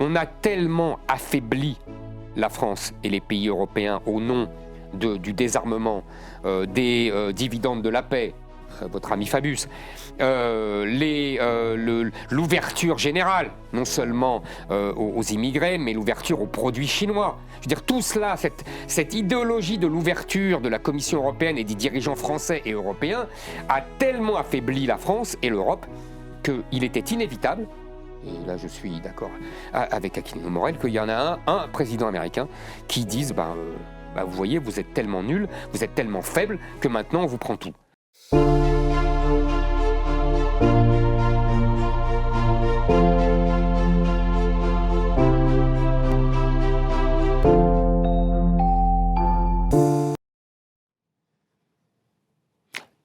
On a tellement affaibli la France et les pays européens au nom du désarmement, des dividendes de la paix, votre ami Fabius, l'ouverture générale, non seulement aux immigrés, mais l'ouverture aux produits chinois. Je veux dire, tout cela, cette idéologie de l'ouverture de la Commission européenne et des dirigeants français et européens a tellement affaibli la France et l'Europe qu'il était inévitable, et là je suis d'accord avec Aquilino Morel, qu'il y en a un président américain qui dise vous voyez, vous êtes tellement nuls, vous êtes tellement faibles que maintenant on vous prend tout.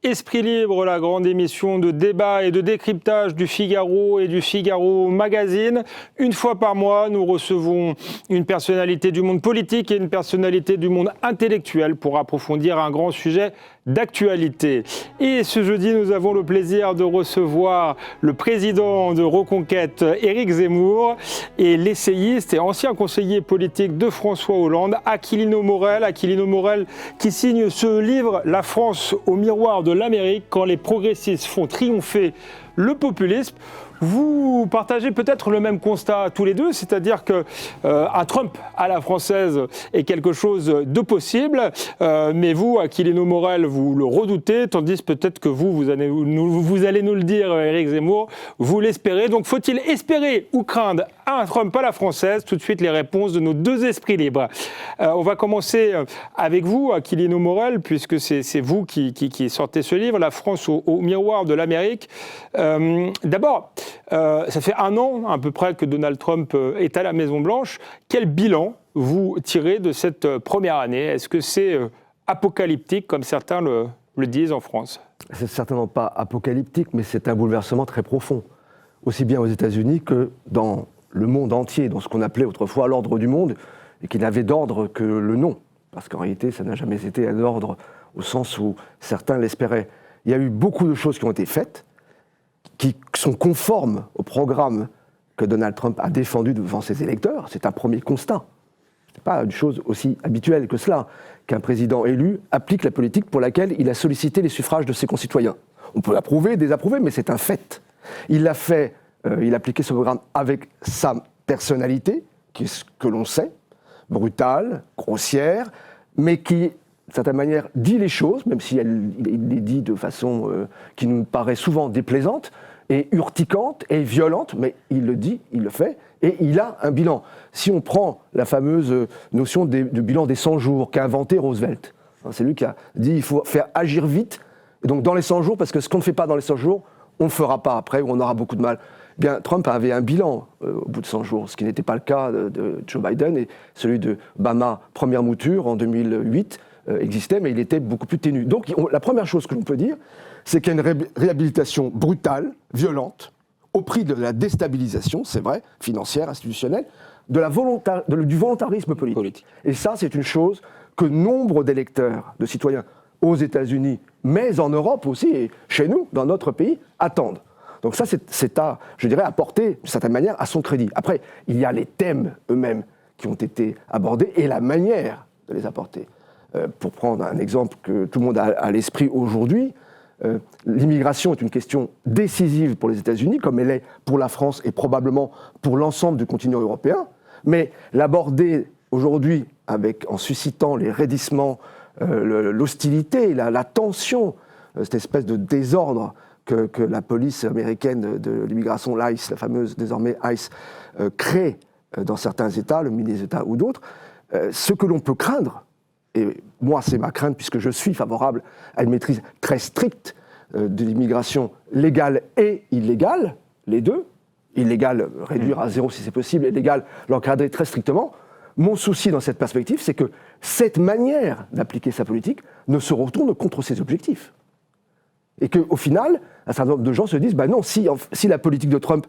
Esprit Libre, la grande émission de débat et de décryptage du Figaro et du Figaro Magazine. Une fois par mois, nous recevons une personnalité du monde politique et une personnalité du monde intellectuel pour approfondir un grand sujet d'actualité. Et ce jeudi, nous avons le plaisir de recevoir le président de Reconquête, Éric Zemmour, et l'essayiste et ancien conseiller politique de François Hollande, Aquilino Morel. Aquilino Morel qui signe ce livre, La France au miroir de l'Amérique, quand les progressistes font triompher le populisme. Vous partagez peut-être le même constat tous les deux, c'est-à-dire que un Trump à la française est quelque chose de possible, mais vous, Aquilino Morel, vous le redoutez, tandis peut-être que vous allez nous le dire, Éric Zemmour, vous l'espérez. Donc faut-il espérer ou craindre un Trump à la française? Tout de suite les réponses de nos deux esprits libres. On va commencer avec vous, Aquilino Morel, puisque c'est vous qui sortez ce livre, La France au miroir de l'Amérique. D'abord, ça fait un an à peu près que Donald Trump est à la Maison-Blanche. Quel bilan vous tirez de cette première année? Est-ce que c'est apocalyptique, comme certains le disent en France? C'est certainement pas apocalyptique, mais c'est un bouleversement très profond, aussi bien aux États-Unis que dans le monde entier, dans ce qu'on appelait autrefois l'ordre du monde, et qui n'avait d'ordre que le nom, parce qu'en réalité, ça n'a jamais été un ordre au sens où certains l'espéraient. Il y a eu beaucoup de choses qui ont été faites, qui sont conformes au programme que Donald Trump a défendu devant ses électeurs. C'est un premier constat. Ce n'est pas une chose aussi habituelle que cela, qu'un président élu applique la politique pour laquelle il a sollicité les suffrages de ses concitoyens. On peut l'approuver, désapprouver, mais c'est un fait. Il l'a fait, il a appliqué ce programme avec sa personnalité, qui est ce que l'on sait, brutale, grossière, mais qui, d'une certaine manière, dit les choses, même si il les dit de façon qui nous paraît souvent déplaisante, et urticante, et violente, mais il le dit, il le fait, et il a un bilan. Si on prend la fameuse notion de bilan des 100 jours qu'a inventé Roosevelt, c'est lui qui a dit il faut faire agir vite, et donc dans les 100 jours, parce que ce qu'on ne fait pas dans les 100 jours, on ne le fera pas après, ou on aura beaucoup de mal. Eh bien, Trump avait un bilan au bout de 100 jours, ce qui n'était pas le cas de Joe Biden, et celui de Obama, première mouture en 2008, existait, mais il était beaucoup plus ténu. Donc la première chose que l'on peut dire, c'est qu'il y a une réhabilitation brutale, violente, au prix de la déstabilisation, c'est vrai, financière, institutionnelle, du volontarisme politique. Et ça, c'est une chose que nombre d'électeurs, de citoyens aux États-Unis, mais en Europe aussi, et chez nous, dans notre pays, attendent. Donc ça, c'est à, je dirais, à porter, d'une certaine manière, à son crédit. Après, il y a les thèmes eux-mêmes qui ont été abordés et la manière de les apporter. Pour prendre un exemple que tout le monde a à l'esprit aujourd'hui, l'immigration est une question décisive pour les États-Unis, comme elle est pour la France et probablement pour l'ensemble du continent européen, mais l'aborder aujourd'hui en suscitant les raidissements, l'hostilité, la tension, cette espèce de désordre que la police américaine de l'immigration, l'ICE, la fameuse désormais ICE, crée dans certains États, le Minnesota ou d'autres, ce que l'on peut craindre, et moi c'est ma crainte puisque je suis favorable à une maîtrise très stricte de l'immigration légale et illégale, les deux, illégale réduire à zéro si c'est possible, et légale l'encadrer très strictement. Mon souci dans cette perspective, c'est que cette manière d'appliquer sa politique ne se retourne contre ses objectifs. Et qu'au final, un certain nombre de gens se disent, non, si la politique de Trump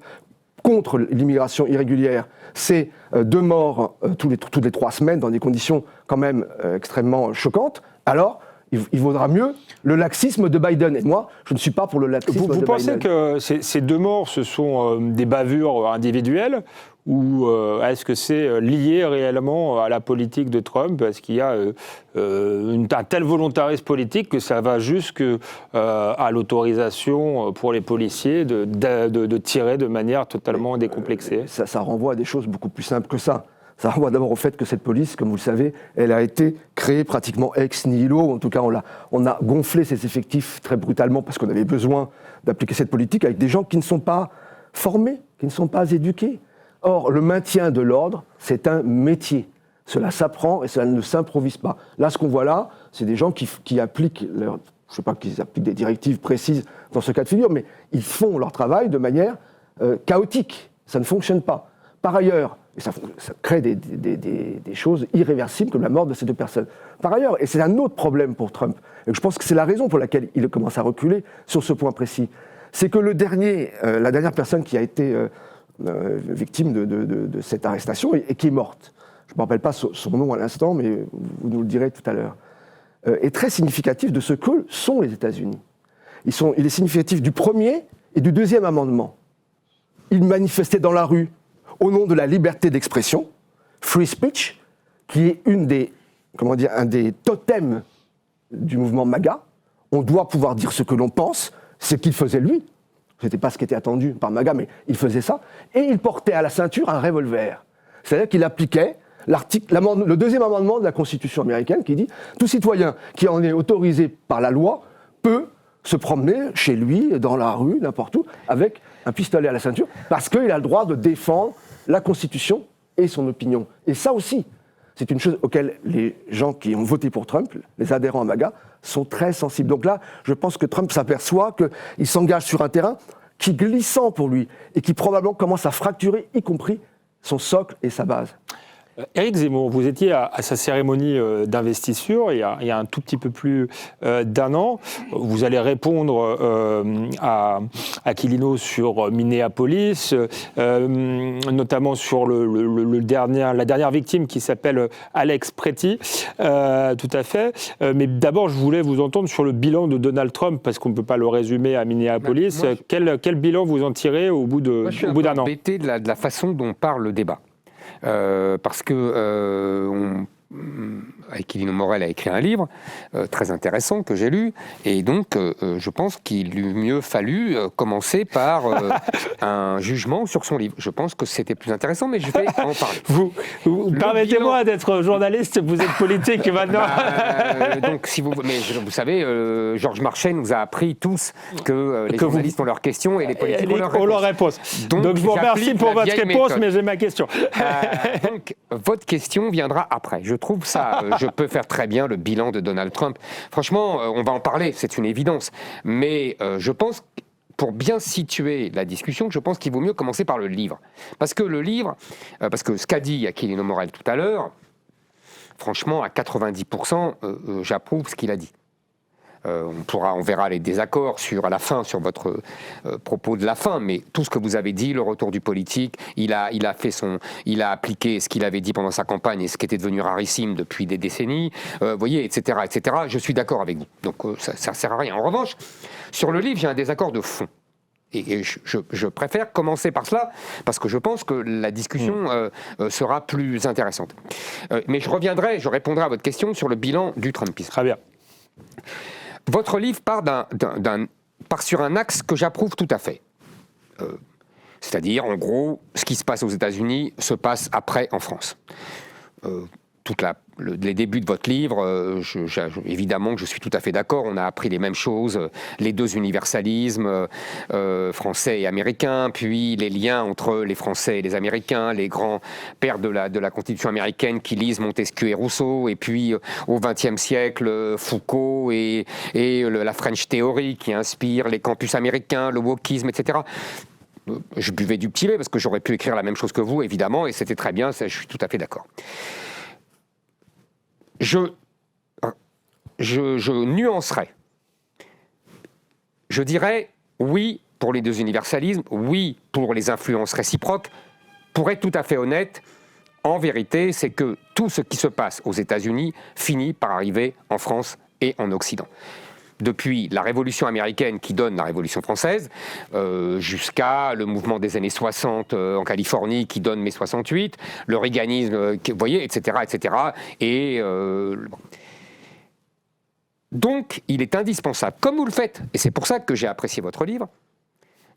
contre l'immigration irrégulière, c'est 2 morts toutes les 3 semaines dans des conditions quand même extrêmement choquantes, alors Il vaudra mieux le laxisme de Biden. Et moi, je ne suis pas pour le laxisme de Biden. Vous pensez que ces 2 morts, ce sont des bavures individuelles ou est-ce que c'est lié réellement à la politique de Trump? Est-ce qu'il y a un tel volontarisme politique que ça va jusqu'à l'autorisation pour les policiers de tirer de manière totalement décomplexée? Ça renvoie à des choses beaucoup plus simples que ça. Ça renvoie d'abord au fait que cette police, comme vous le savez, elle a été créée pratiquement ex nihilo. En tout cas, on a gonflé ses effectifs très brutalement parce qu'on avait besoin d'appliquer cette politique avec des gens qui ne sont pas formés, qui ne sont pas éduqués. Or, le maintien de l'ordre, c'est un métier. Cela s'apprend et cela ne s'improvise pas. Là, ce qu'on voit là, c'est des gens qui appliquent je ne sais pas qu'ils appliquent des directives précises dans ce cas de figure, mais ils font leur travail de manière chaotique. Ça ne fonctionne pas. Par ailleurs, et ça crée des choses irréversibles comme la mort de ces 2 personnes. Par ailleurs, et c'est un autre problème pour Trump, et je pense que c'est la raison pour laquelle il commence à reculer sur ce point précis, c'est que la dernière personne qui a été victime de cette arrestation et qui est morte, je ne me rappelle pas son nom à l'instant, mais vous nous le direz tout à l'heure, est très significatif de ce que sont les États-Unis. Il est significatif du premier et du deuxième amendement. Ils manifestaient dans la rue au nom de la liberté d'expression, free speech, qui est un des totems du mouvement MAGA. On doit pouvoir dire ce que l'on pense, ce qu'il faisait lui. Ce n'était pas ce qui était attendu par MAGA, mais il faisait ça. Et il portait à la ceinture un revolver. C'est-à-dire qu'il appliquait le deuxième amendement de la Constitution américaine qui dit « Tout citoyen qui en est autorisé par la loi peut se promener chez lui, dans la rue, n'importe où, avec un pistolet à la ceinture, parce qu'il a le droit de défendre la Constitution et son opinion. » Et ça aussi, c'est une chose auquel les gens qui ont voté pour Trump, les adhérents à MAGA, sont très sensibles. Donc là, je pense que Trump s'aperçoit qu'il s'engage sur un terrain qui est glissant pour lui et qui probablement commence à fracturer, y compris son socle et sa base. Éric Zemmour, vous étiez à sa cérémonie d'investiture il y a un tout petit peu plus d'1 an. Vous allez répondre à Aquilino sur Minneapolis, notamment sur la dernière victime qui s'appelle Alex Pretty. Tout à fait. Mais d'abord, je voulais vous entendre sur le bilan de Donald Trump, parce qu'on ne peut pas le résumer à Minneapolis. Quel bilan vous en tirez au bout d'un an? Je suis embêté de la façon dont parle le débat. Parce que Aquilino Morel a écrit un livre très intéressant que j'ai lu, et donc je pense qu'il eût mieux fallu commencer par un jugement sur son livre. Je pense que c'était plus intéressant, mais je vais en parler. Vous permettez-moi d'être journaliste, vous êtes politique maintenant. Donc, mais vous savez, Georges Marchais nous a appris tous que les journalistes ont leurs questions et les politiques ont leurs réponses. Donc je vous remercie pour votre réponse, mais j'ai ma question. Donc votre question viendra après. Je trouve ça, je peux faire très bien le bilan de Donald Trump. Franchement, on va en parler, c'est une évidence. Mais je pense, pour bien situer la discussion, je pense qu'il vaut mieux commencer par le livre. Parce que le livre, parce que ce qu'a dit Aquilino Morel tout à l'heure, franchement, à 90%, j'approuve ce qu'il a dit. On verra les désaccords à la fin sur votre propos de la fin, mais tout ce que vous avez dit, le retour du politique, il a appliqué ce qu'il avait dit pendant sa campagne et ce qui était devenu rarissime depuis des décennies, voyez, etc., etc. Je suis d'accord avec vous, donc ça sert à rien. En revanche, sur le livre, j'ai un désaccord de fond. Et je préfère commencer par cela, parce que je pense que la discussion sera plus intéressante. Mais je répondrai à votre question sur le bilan du Trumpisme. Très bien. Votre livre part sur un axe que j'approuve tout à fait. C'est-à-dire, en gros, ce qui se passe aux États-Unis se passe après en France. Les débuts de votre livre, évidemment que je suis tout à fait d'accord, on a appris les mêmes choses, les 2 universalismes, français et américains, puis les liens entre les Français et les Américains, les grands pères de la Constitution américaine qui lisent Montesquieu et Rousseau, et puis au XXe siècle, Foucault et la French Theory qui inspire les campus américains, le wokisme, etc. Je buvais du petit lait parce que j'aurais pu écrire la même chose que vous, évidemment, et c'était très bien, je suis tout à fait d'accord. Je nuancerai. Je dirais oui pour les 2 universalismes, oui pour les influences réciproques. Pour être tout à fait honnête, en vérité, c'est que tout ce qui se passe aux États-Unis finit par arriver en France et en Occident. Depuis la Révolution américaine qui donne la Révolution française, jusqu'à le mouvement des années 60 en Californie qui donne mai 68, le Reaganisme, vous voyez, etc., etc. Donc, il est indispensable, comme vous le faites, et c'est pour ça que j'ai apprécié votre livre,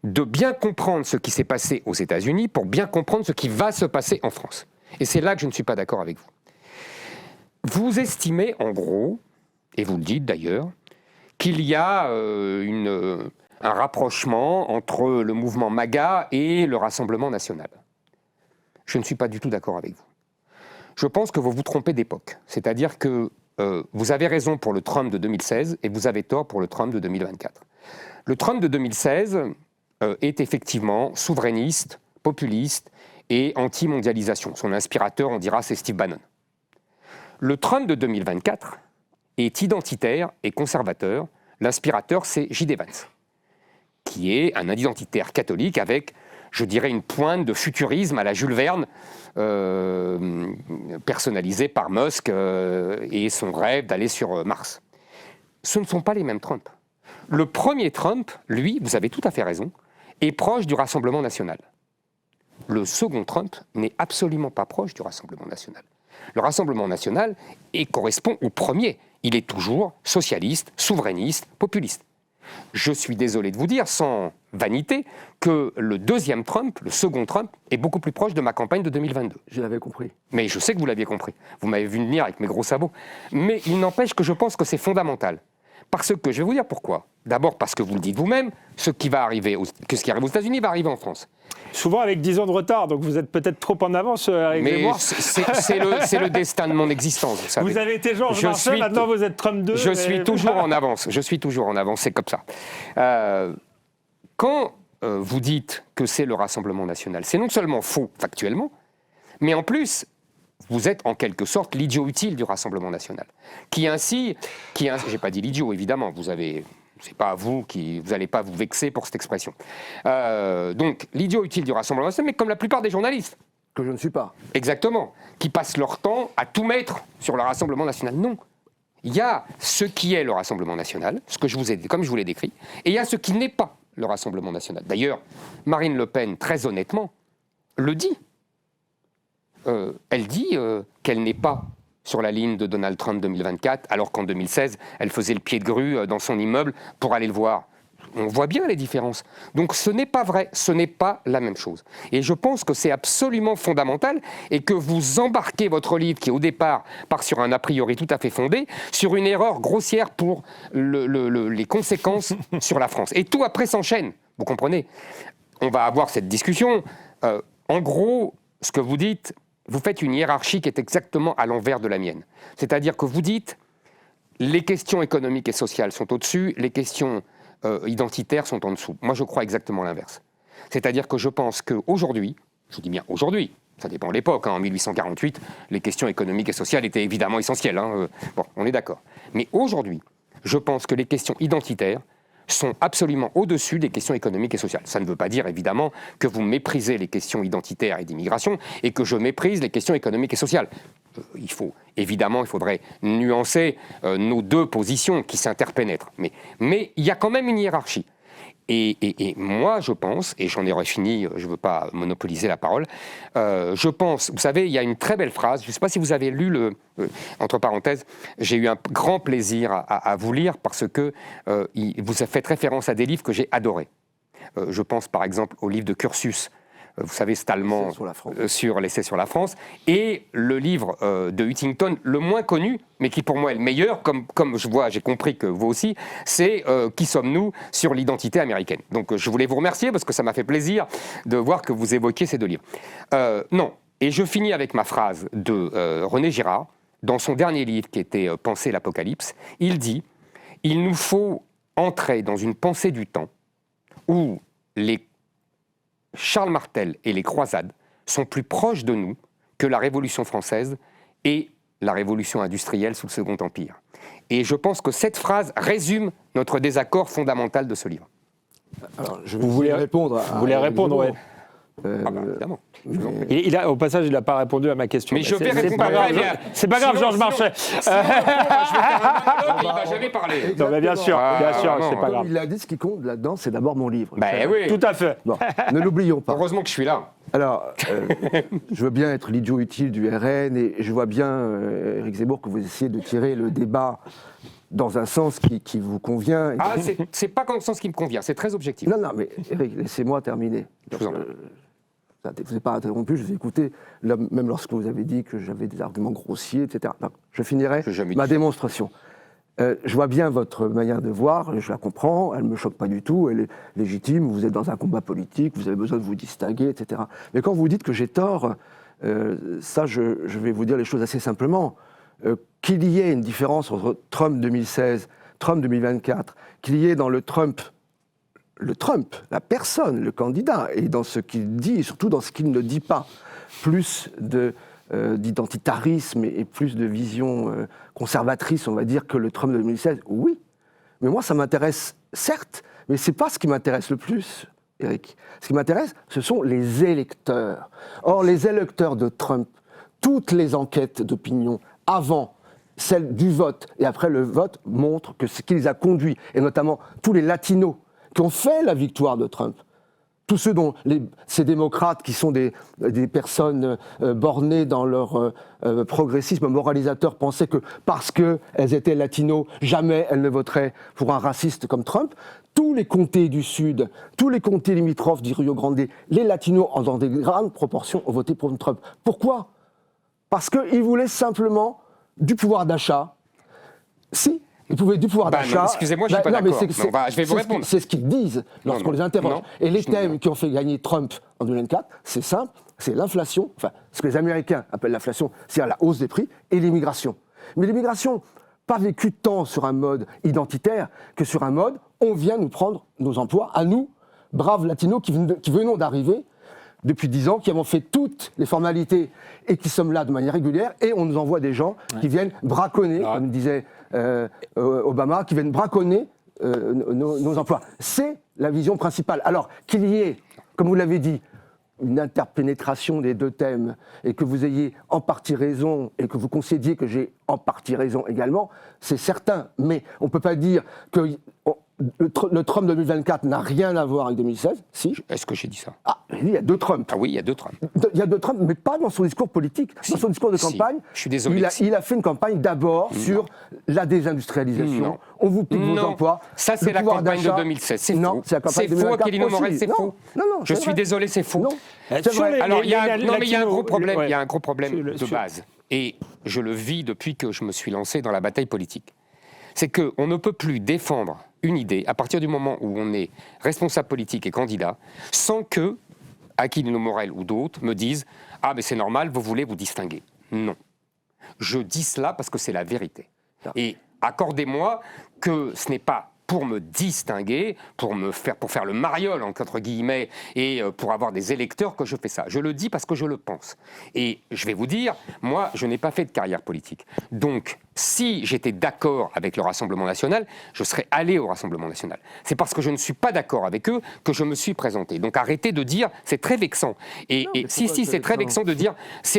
de bien comprendre ce qui s'est passé aux États-Unis pour bien comprendre ce qui va se passer en France. Et c'est là que je ne suis pas d'accord avec vous. Vous estimez, en gros, et vous le dites d'ailleurs, qu'il y a un rapprochement entre le mouvement MAGA et le Rassemblement national. Je ne suis pas du tout d'accord avec vous. Je pense que vous vous trompez d'époque. C'est-à-dire que vous avez raison pour le Trump de 2016 et vous avez tort pour le Trump de 2024. Le Trump de 2016 est effectivement souverainiste, populiste et anti-mondialisation. Son inspirateur, on dira, c'est Steve Bannon. Le Trump de 2024 est identitaire et conservateur. L'inspirateur, c'est J.D. Vance, qui est un identitaire catholique avec, je dirais, une pointe de futurisme à la Jules Verne, personnalisé par Musk et son rêve d'aller sur Mars. Ce ne sont pas les mêmes Trump. Le premier Trump, lui, vous avez tout à fait raison, est proche du Rassemblement national. Le second Trump n'est absolument pas proche du Rassemblement national. Le Rassemblement national correspond au premier. Il est toujours socialiste, souverainiste, populiste. Je suis désolé de vous dire, sans vanité, que le deuxième Trump, le second Trump, est beaucoup plus proche de ma campagne de 2022. Je l'avais compris. Mais je sais que vous l'aviez compris. Vous m'avez vu venir avec mes gros sabots. Mais il n'empêche que je pense que c'est fondamental. Parce que, je vais vous dire pourquoi. D'abord parce que vous le dites vous-même, ce qui arrive aux États-Unis va arriver en France. Souvent avec 10 ans de retard, donc vous êtes peut-être trop en avance, Eric Zemmour. C'est le destin de mon existence, vous savez. Vous avez été George Marshall, maintenant vous êtes Trump 2. Je suis toujours en avance, c'est comme ça. Quand vous dites que c'est le Rassemblement national, c'est non seulement faux factuellement, mais en plus, vous êtes en quelque sorte l'idiot utile du Rassemblement national. J'ai pas dit l'idiot, évidemment, c'est pas vous n'allez pas vous vexer pour cette expression. Donc, l'idiot utile du Rassemblement national, mais comme la plupart des journalistes. Que je ne suis pas. Exactement. Qui passent leur temps à tout mettre sur le Rassemblement national. Non. Il y a ce qui est le Rassemblement national, comme je vous l'ai décrit, et il y a ce qui n'est pas le Rassemblement national. D'ailleurs, Marine Le Pen, très honnêtement, le dit. Elle dit qu'elle n'est pas sur la ligne de Donald Trump 2024, alors qu'en 2016, elle faisait le pied de grue dans son immeuble pour aller le voir. On voit bien les différences. Donc ce n'est pas vrai, ce n'est pas la même chose. Et je pense que c'est absolument fondamental et que vous embarquez votre livre, qui au départ part sur un a priori tout à fait fondé, sur une erreur grossière pour les conséquences sur la France. Et tout après s'enchaîne, vous comprenez ? On va avoir cette discussion. En gros, ce que vous dites, vous faites une hiérarchie qui est exactement à l'envers de la mienne. C'est-à-dire que vous dites, les questions économiques et sociales sont au-dessus, les questions identitaires sont en dessous. Moi, je crois exactement l'inverse. C'est-à-dire que je pense qu'aujourd'hui, je dis bien aujourd'hui, ça dépend de l'époque, en 1848, les questions économiques et sociales étaient évidemment essentielles. Bon, on est d'accord. Mais aujourd'hui, je pense que les questions identitaires sont absolument au-dessus des questions économiques et sociales. Ça ne veut pas dire, évidemment, que vous méprisez les questions identitaires et d'immigration et que je méprise les questions économiques et sociales. Il faudrait nuancer nos deux positions qui s'interpénètrent. Mais il y a quand même une hiérarchie. Et moi, je pense, et j'en ai fini, je ne veux pas monopoliser la parole, je pense, vous savez, il y a une très belle phrase, je ne sais pas si vous avez lu entre parenthèses, j'ai eu un grand plaisir à vous lire parce que vous faites référence à des livres que j'ai adorés. Je pense par exemple au livre de Cursus, vous savez, cet Allemand sur l'essai sur la France, et le livre de Huntington, le moins connu, mais qui pour moi est le meilleur, comme j'ai compris que vous aussi, c'est Qui sommes-nous sur l'identité américaine. Donc je voulais vous remercier parce que ça m'a fait plaisir de voir que vous évoquiez ces deux livres. Non, et je finis avec ma phrase de René Girard, dans son dernier livre qui était Penser l'Apocalypse. Il dit « Il nous faut entrer dans une pensée du temps où les Charles Martel et les croisades sont plus proches de nous que la Révolution française et la révolution industrielle sous le Second Empire. » Et je pense que cette phrase résume notre désaccord fondamental de ce livre. Alors, je vais vous voulez répondre. Vous voulez répondre, oui. Évidemment. Je vous en prie. Au passage, il n'a pas répondu à ma question. Mais je vais c'est répondre. pas grave, c'est pas grave, Georges Marchais. Je vais faire un monologue, il ne va jamais parler. Non, mais bien sûr, c'est pas Comme grave. il a dit, ce qui compte là-dedans, c'est d'abord mon livre. Oui. Tout à fait. Bon, ne l'oublions pas. Heureusement que je suis là. Alors, je veux bien être l'idiot utile du RN et je vois bien, Éric Zemmour, que vous essayez de tirer le débat dans un sens qui vous convient. Ah, c'est pas dans le sens qui me convient, c'est très objectif. Non, mais Éric, laissez-moi terminer. Je vous en prie. Vous n'avez pas interrompu, je vous ai écouté, là, même lorsque vous avez dit que j'avais des arguments grossiers, etc. Non, je finirai ma démonstration. Je vois bien votre manière de voir, je la comprends, elle ne me choque pas du tout, elle est légitime, vous êtes dans un combat politique, vous avez besoin de vous distinguer, etc. Mais quand vous dites que j'ai tort, ça, je vais vous dire les choses assez simplement. Qu'il y ait une différence entre Trump 2016, Trump 2024, qu'il y ait dans le Trump, la personne, le candidat, et dans ce qu'il dit, et surtout dans ce qu'il ne dit pas, plus d'identitarisme et plus de vision conservatrice, on va dire, que le Trump de 2016, oui. Mais moi, ça m'intéresse, certes, mais ce n'est pas ce qui m'intéresse le plus, Éric. Ce qui m'intéresse, ce sont les électeurs. Or, les électeurs de Trump, toutes les enquêtes d'opinion avant celle du vote et après le vote montrent que ce qui les a conduits, et notamment tous les latinos qui ont fait la victoire de Trump, tous ceux dont ces démocrates qui sont des personnes bornées dans leur progressisme moralisateur pensaient que parce qu'elles étaient latinos, jamais elles ne voteraient pour un raciste comme Trump. Tous les comtés du Sud, tous les comtés limitrophes du Rio Grande, les latinos, dans des grandes proportions, ont voté pour Trump. Pourquoi ? Parce qu'ils voulaient simplement du pouvoir d'achat. Si, ils pouvaient du pouvoir d'achat. Excusez-moi, je ne suis pas d'accord. Je vais vous répondre. C'est ce qu'ils disent lorsqu'on les interroge. Non, et les thèmes qui ont fait gagner Trump en 2024, c'est simple, c'est l'inflation, enfin, ce que les Américains appellent l'inflation, c'est-à-dire la hausse des prix, et l'immigration. Mais l'immigration, pas vécue tant sur un mode identitaire que sur un mode, on vient nous prendre nos emplois, à nous, braves latinos qui venons d'arriver, depuis 10 ans, qui avons fait toutes les formalités et qui sommes là de manière régulière, et on nous envoie des gens qui viennent braconner, comme disait Obama, qui viennent braconner nos emplois. C'est la vision principale. Alors, qu'il y ait, comme vous l'avez dit, une interpénétration des deux thèmes, et que vous ayez en partie raison, et que vous concédiez que j'ai en partie raison également, c'est certain. Mais on ne peut pas dire que le Trump 2024 n'a rien à voir avec 2016, si. Est-ce que j'ai dit ça ? Ah, il y a deux Trump. Ah oui, il y a deux Trump. Il y a deux Trump, mais pas dans son discours politique. Si. Dans son discours de campagne, je suis désolé. Il a fait une campagne d'abord sur la désindustrialisation. Non. On vous pique vos emplois. Ça, c'est la campagne de 2016. C'est faux. C'est la campagne de 2024 faux, Aquilino Morel, c'est non. faux. Non, je suis désolé, c'est faux. Non, c'est vrai. Alors, il y a un gros problème. Ouais. Il y a un gros problème de base. Et je le vis depuis que je me suis lancé dans la bataille politique. C'est qu'on ne peut plus défendre une idée à partir du moment où on est responsable politique et candidat sans que Aquilino Morel ou d'autres me disent « Ah, mais c'est normal, vous voulez vous distinguer ». Non. Je dis cela parce que c'est la vérité. Et accordez-moi que ce n'est pas pour me distinguer, pour faire le mariole, entre guillemets, et pour avoir des électeurs que je fais ça. Je le dis parce que je le pense. Et je vais vous dire, moi, je n'ai pas fait de carrière politique. Donc, si j'étais d'accord avec le Rassemblement national, je serais allé au Rassemblement national. C'est parce que je ne suis pas d'accord avec eux que je me suis présenté. Donc arrêtez de dire, c'est très vexant. Et c'est très vexant de dire,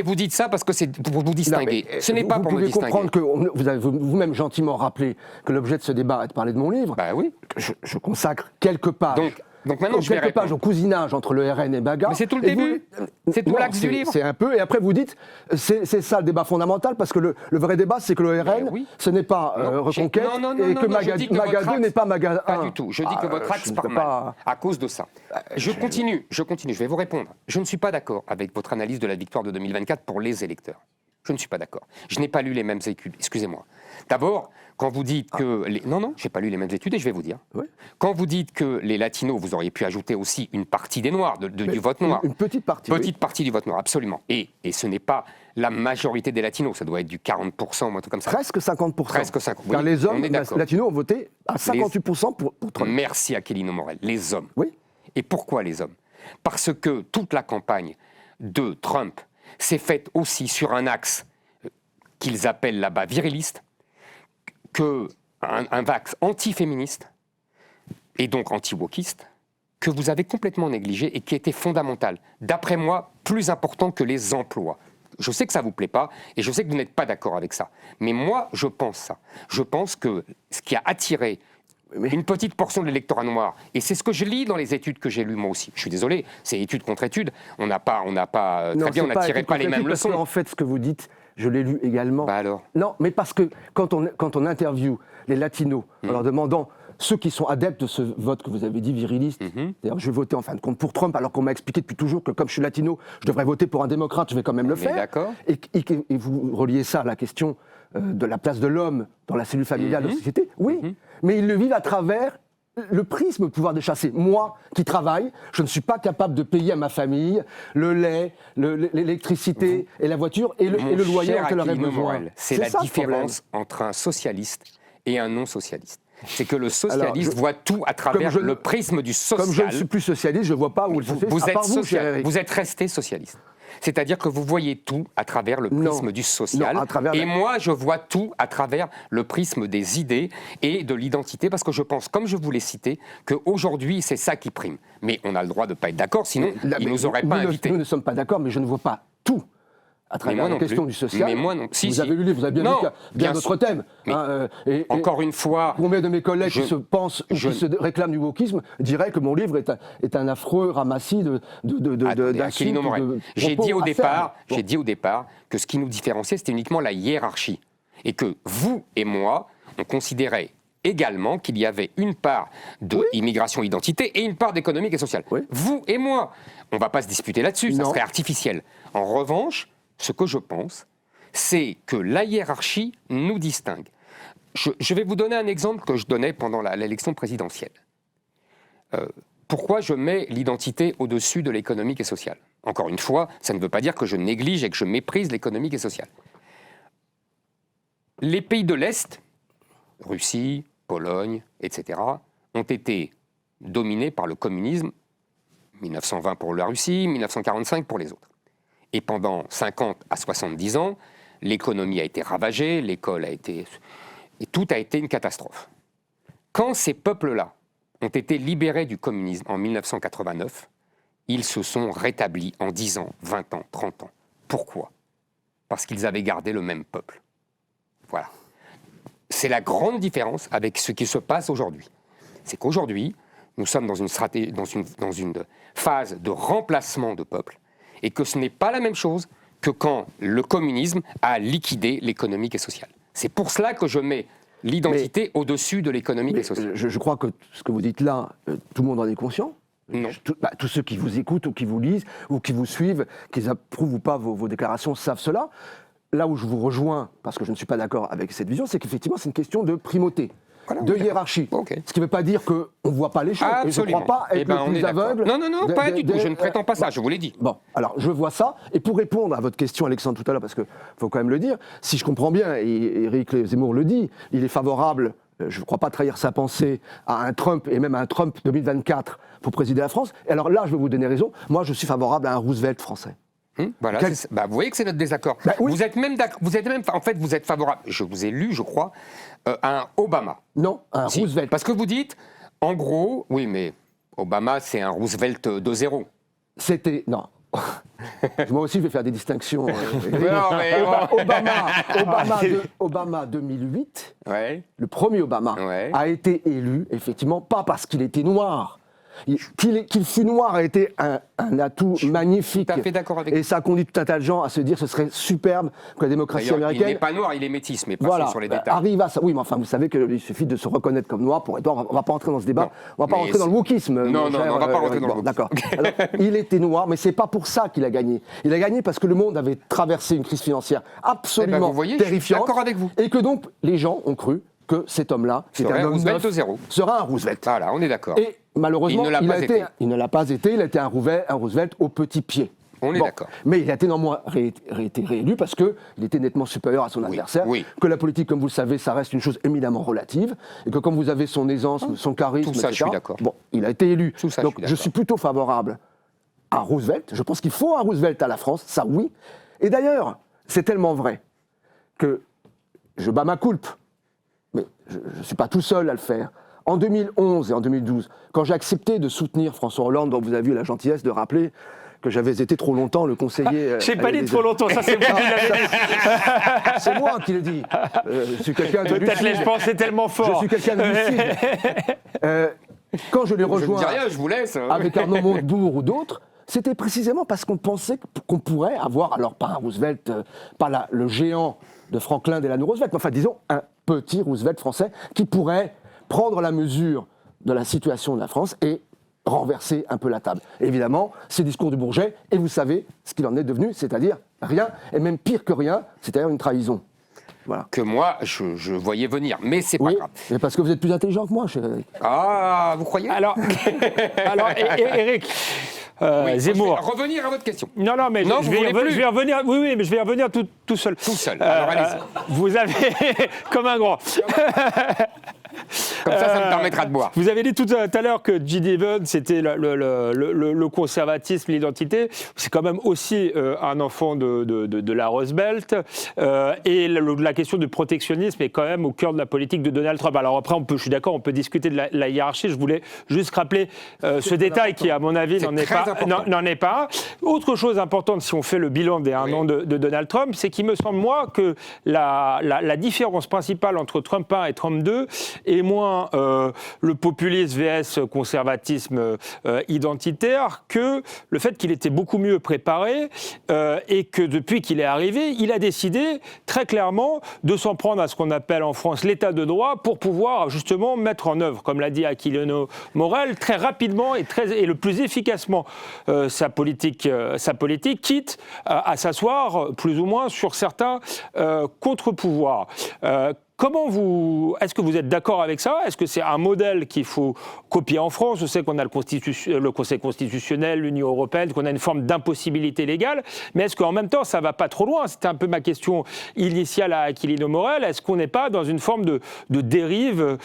vous dites ça parce que c'est pour vous distinguer. Ce n'est pas pour me distinguer. Vous pouvez comprendre que vous avez vous-même gentiment rappelé que l'objet de ce débat est de parler de mon livre. Bah oui. Je consacre quelques pages. Donc maintenant, je vais quelques pages au cousinage entre le RN et Baga. Mais c'est tout le début. C'est tout l'axe du livre. C'est un peu. Et après, vous dites, c'est ça le débat fondamental, parce que le vrai débat, c'est que le RN, ce n'est pas Reconquête, et que Maga 2 n'est pas Maga 1. Pas du tout. Je dis que votre axe part mal à cause de ça. Je continue. Je vais vous répondre. Je ne suis pas d'accord avec votre analyse de la victoire de 2024 pour les électeurs. Je ne suis pas d'accord. Je n'ai pas lu les mêmes études. Excusez-moi. D'abord, quand vous dites que... Non, je n'ai pas lu les mêmes études et je vais vous dire. Oui. Quand vous dites que les latinos, vous auriez pu ajouter aussi une partie des noirs, du vote noir. Une petite partie. Petite partie du vote noir, absolument. Et ce n'est pas la majorité des latinos, ça doit être du 40% ou un truc comme ça. Presque 50%. Presque 50%. Oui, car les hommes latinos ont voté à 58% pour Trump. Merci Aquilino Morel. Les hommes. Oui. Et pourquoi les hommes ? Parce que toute la campagne de Trump s'est faite aussi sur un axe qu'ils appellent là-bas viriliste, un axe anti-féministe et donc anti-wokiste, que vous avez complètement négligé et qui était fondamental. D'après moi, plus important que les emplois. Je sais que ça ne vous plaît pas et je sais que vous n'êtes pas d'accord avec ça. Mais moi, je pense ça. Je pense que ce qui a attiré une petite portion de l'électorat noir, et c'est ce que je lis dans les études que j'ai lues moi aussi. Je suis désolé, c'est étude contre étude. On n'a pas très bien, on n'attirait pas les mêmes leçons. Parce que, en fait, ce que vous dites, je l'ai lu également. Bah alors. Non, mais parce que quand on interviewe les latinos en leur demandant ceux qui sont adeptes de ce vote que vous avez dit viriliste, d'ailleurs je vais voter en fin de compte pour Trump, alors qu'on m'a expliqué depuis toujours que comme je suis latino, je devrais voter pour un démocrate, je vais quand même le faire. D'accord. Et vous reliez ça à la question de la place de l'homme dans la cellule familiale de la société. Oui, mais ils le vivent à travers le prisme du pouvoir de chasser. Moi, qui travaille, je ne suis pas capable de payer à ma famille le lait, l'électricité et la voiture et le loyer dont elle aurait besoin. C'est la différence entre un socialiste et un non-socialiste. C'est que le socialiste voit tout à travers le prisme du social. Comme je ne suis plus socialiste, je ne vois pas où le socialiste. Vous êtes resté socialiste. C'est-à-dire que vous voyez tout à travers le prisme du social. Et moi, je vois tout à travers le prisme des idées et de l'identité, parce que je pense, comme je vous l'ai cité, qu'aujourd'hui, c'est ça qui prime. Mais on a le droit de ne pas être d'accord, sinon ils ne nous auraient pas invités. Nous ne sommes pas d'accord, mais je ne vois pas tout à travers la question du social. Mais moi non. Vous avez lu le livre, vous avez bien vu qu'il y a bien d'autres thèmes. Encore une fois... Combien de mes collègues qui se pensent ou qui se réclament du wokisme diraient que mon livre est un affreux ramassis d'insultes. J'ai dit au départ que ce qui nous différenciait, c'était uniquement la hiérarchie. Et que vous et moi, on considérait également qu'il y avait une part d'immigration identité et une part d'économique et sociale. Oui. Vous et moi, on ne va pas se disputer là-dessus, ça serait artificiel. En revanche, ce que je pense, c'est que la hiérarchie nous distingue. Je vais vous donner un exemple que je donnais pendant l'élection présidentielle. Pourquoi je mets l'identité au-dessus de l'économique et sociale ? Encore une fois, ça ne veut pas dire que je néglige et que je méprise l'économique et sociale. Les pays de l'Est, Russie, Pologne, etc., ont été dominés par le communisme, 1920 pour la Russie, 1945 pour les autres. Et pendant 50 à 70 ans, l'économie a été ravagée, l'école a été... Et tout a été une catastrophe. Quand ces peuples-là ont été libérés du communisme en 1989, ils se sont rétablis en 10 ans, 20 ans, 30 ans. Pourquoi ? Parce qu'ils avaient gardé le même peuple. Voilà. C'est la grande différence avec ce qui se passe aujourd'hui. C'est qu'aujourd'hui, nous sommes dans une phase de remplacement de peuples, et que ce n'est pas la même chose que quand le communisme a liquidé l'économique et sociale. C'est pour cela que je mets l'identité au-dessus de l'économique et sociale. Je crois que ce que vous dites là, tout le monde en est conscient. Non. Tous ceux qui vous écoutent ou qui vous lisent ou qui vous suivent, qu'ils approuvent ou pas vos déclarations, savent cela. Là où je vous rejoins, parce que je ne suis pas d'accord avec cette vision, c'est qu'effectivement c'est une question de primauté. De hiérarchie. Okay. Ce qui ne veut pas dire qu'on ne voit pas les choses. Absolument. Et je ne crois pas être le plus aveugle. Non, pas du tout. Je ne prétends pas ça, je vous l'ai dit. Bon, alors je vois ça. Et pour répondre à votre question, Alexandre, tout à l'heure, parce qu'il faut quand même le dire, si je comprends bien, et Éric Zemmour le dit, il est favorable, je ne crois pas trahir sa pensée, à un Trump, et même à un Trump 2024 pour présider la France. Et alors là, je vais vous donner raison. Moi, je suis favorable à un Roosevelt français. Vous voyez que c'est notre désaccord. Oui. Vous êtes même, en fait, vous êtes favorable. Je vous ai lu, je crois, à un Obama. Non, un Roosevelt. Parce que vous dites, en gros, oui, mais Obama, c'est un Roosevelt 2.0. C'était... Non. Moi aussi, je vais faire des distinctions. Obama 2008, le premier Obama, a été élu, effectivement, pas parce qu'il était noir. Qu'il fût noir a été un atout magnifique. Tout à fait d'accord avec vous. Et ça a conduit tout un tas de gens à se dire que ce serait superbe que la démocratie américaine... Il n'est pas noir, il est métis, mais passons sur les détails. Arrive à ça. Oui, mais enfin, vous savez qu'il suffit de se reconnaître comme noir pour être noir. On ne va pas rentrer dans ce débat. Non, on ne va pas rentrer dans le wokisme. Non, on ne va pas rentrer dans le wokisme. D'accord. Alors, il était noir, mais ce n'est pas pour ça qu'il a gagné. Il a gagné parce que le monde avait traversé une crise financière absolument terrifiante. Je suis d'accord avec vous. Et que donc, les gens ont cru que cet homme-là, c'était un Roosevelt 2.0. Sera un Roosevelt. Voilà, on est d'accord. Et malheureusement, il ne l'a pas été. Il a été un Roosevelt au petit pied. On est d'accord. Mais il a été néanmoins été réélu parce qu'il était nettement supérieur à son adversaire. Oui. Que la politique, comme vous le savez, ça reste une chose éminemment relative. Et que comme vous avez son aisance, son charisme, tout ça, etc., je suis d'accord. Bon, il a été élu. Tout ça, donc je suis plutôt favorable à Roosevelt. Je pense qu'il faut un Roosevelt à la France, ça oui. Et d'ailleurs, c'est tellement vrai que je bats ma culpe. Mais je ne suis pas tout seul à le faire. En 2011 et en 2012, quand j'ai accepté de soutenir François Hollande, dont vous avez eu la gentillesse de rappeler que j'avais été trop longtemps le conseiller... J'ai pas dit trop longtemps, ça c'est moi qui l'avais dit. C'est moi qui l'ai dit. Je suis quelqu'un de Peut-être lucide. je pensais tellement fort. Je suis quelqu'un de lucide. Quand je l'ai rejoint Je ne dis rien, je vous laisse. avec Arnaud Montebourg ou d'autres, c'était précisément parce qu'on pensait qu'on pourrait avoir, alors pas un Roosevelt, pas le géant de Franklin Delano Roosevelt, mais enfin disons un petit Roosevelt français qui pourrait prendre la mesure de la situation de la France et renverser un peu la table. Évidemment, c'est le discours du Bourget, et vous savez ce qu'il en est devenu, c'est-à-dire rien, et même pire que rien, c'est-à-dire une trahison. Voilà. Que moi, je voyais venir, mais c'est pas grave. Mais parce que vous êtes plus intelligent que moi, Ah, vous croyez? Alors Éric, Oui, Zemmour. je vais revenir à votre question. Non, mais Non, je vous vais voulez plus. y revenir. Oui, mais je vais y revenir tout seul. Tout seul. Alors, allez-y. Vous avez comme un grand. Comme ça me permettra de boire. Vous avez dit tout à l'heure que G.D. Vance, c'était le conservatisme, l'identité. C'est quand même aussi un enfant de la Rust Belt. Et la question du protectionnisme est quand même au cœur de la politique de Donald Trump. Alors après, je suis d'accord, on peut discuter de la hiérarchie. Je voulais juste rappeler ce détail qui, à mon avis, n'en est pas. Autre chose importante, si on fait le bilan des 1 an de Donald Trump, c'est qu'il me semble, moi, que la différence principale entre Trump 1 et Trump 2 et moins le populisme vs conservatisme identitaire que le fait qu'il était beaucoup mieux préparé et que depuis qu'il est arrivé, il a décidé très clairement de s'en prendre à ce qu'on appelle en France l'état de droit pour pouvoir justement mettre en œuvre, comme l'a dit Aquilino Morel, très rapidement et le plus efficacement sa politique, quitte à s'asseoir plus ou moins sur certains contre-pouvoirs. Est-ce que vous êtes d'accord avec ça? Est-ce que c'est un modèle qu'il faut copier en France? Je sais qu'on a le Conseil constitutionnel, l'Union européenne, qu'on a une forme d'impossibilité légale, mais est-ce qu'en même temps, ça ne va pas trop loin? C'était un peu ma question initiale à Aquilino Morel. Est-ce qu'on n'est pas dans une forme de dérive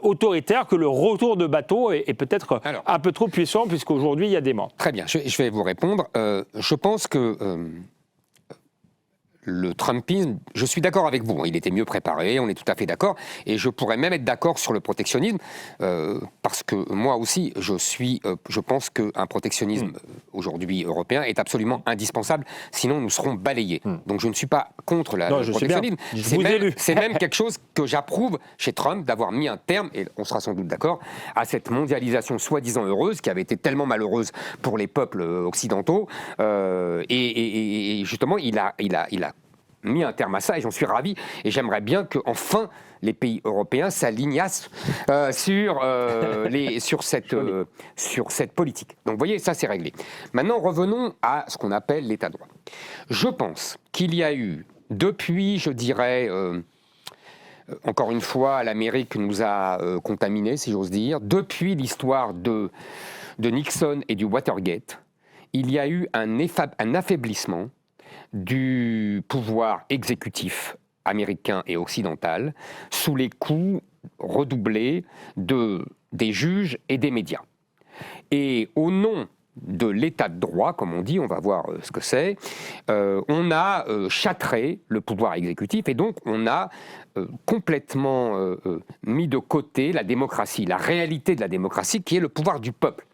autoritaire, que le retour de bateau est peut-être un peu trop puissant, puisqu'aujourd'hui, il y a des morts? Très bien, je vais vous répondre. Je pense que... le Trumpisme, je suis d'accord avec vous, il était mieux préparé, on est tout à fait d'accord, et je pourrais même être d'accord sur le protectionnisme, parce que moi aussi, je pense qu'un protectionnisme aujourd'hui européen est absolument indispensable, sinon nous serons balayés. Donc je ne suis pas contre le protectionnisme, c'est même quelque chose que j'approuve chez Trump, d'avoir mis un terme, et on sera sans doute d'accord, à cette mondialisation soi-disant heureuse, qui avait été tellement malheureuse pour les peuples occidentaux, et justement, il a mis un terme à ça, et j'en suis ravi, et j'aimerais bien qu'enfin les pays européens s'alignassent sur cette politique. Donc vous voyez, ça c'est réglé. Maintenant, revenons à ce qu'on appelle l'état de droit. Je pense qu'il y a eu, depuis, je dirais, encore une fois, l'Amérique nous a contaminés, si j'ose dire, depuis l'histoire de Nixon et du Watergate, il y a eu un affaiblissement du pouvoir exécutif américain et occidental sous les coups redoublés des juges et des médias. Et au nom de l'état de droit, comme on dit, on va voir ce que c'est, on a châtré le pouvoir exécutif, et donc on a complètement mis de côté la démocratie, la réalité de la démocratie qui est le pouvoir du peuple.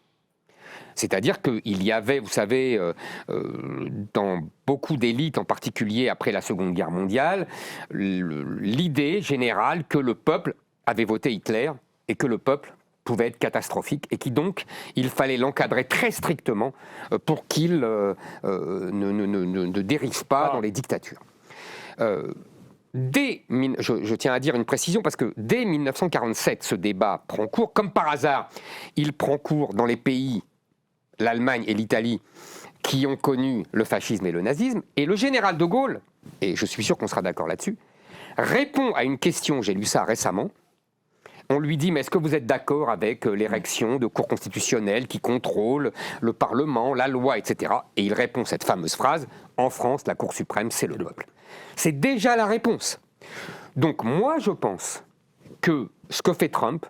C'est-à-dire qu'il y avait, vous savez, dans beaucoup d'élites, en particulier après la Seconde Guerre mondiale, l'idée générale que le peuple avait voté Hitler et que le peuple pouvait être catastrophique et qui donc, il fallait l'encadrer très strictement pour qu'il ne dérive pas dans les dictatures. Je tiens à dire une précision parce que dès 1947, ce débat prend cours. Comme par hasard, il prend cours dans les pays, l'Allemagne et l'Italie, qui ont connu le fascisme et le nazisme. Et le général de Gaulle, et je suis sûr qu'on sera d'accord là-dessus, répond à une question, j'ai lu ça récemment. On lui dit, mais est-ce que vous êtes d'accord avec l'érection de cours constitutionnelles qui contrôlent le Parlement, la loi, etc. Et il répond cette fameuse phrase, en France, la Cour suprême, c'est le peuple. C'est déjà la réponse. Donc moi, je pense que ce que fait Trump,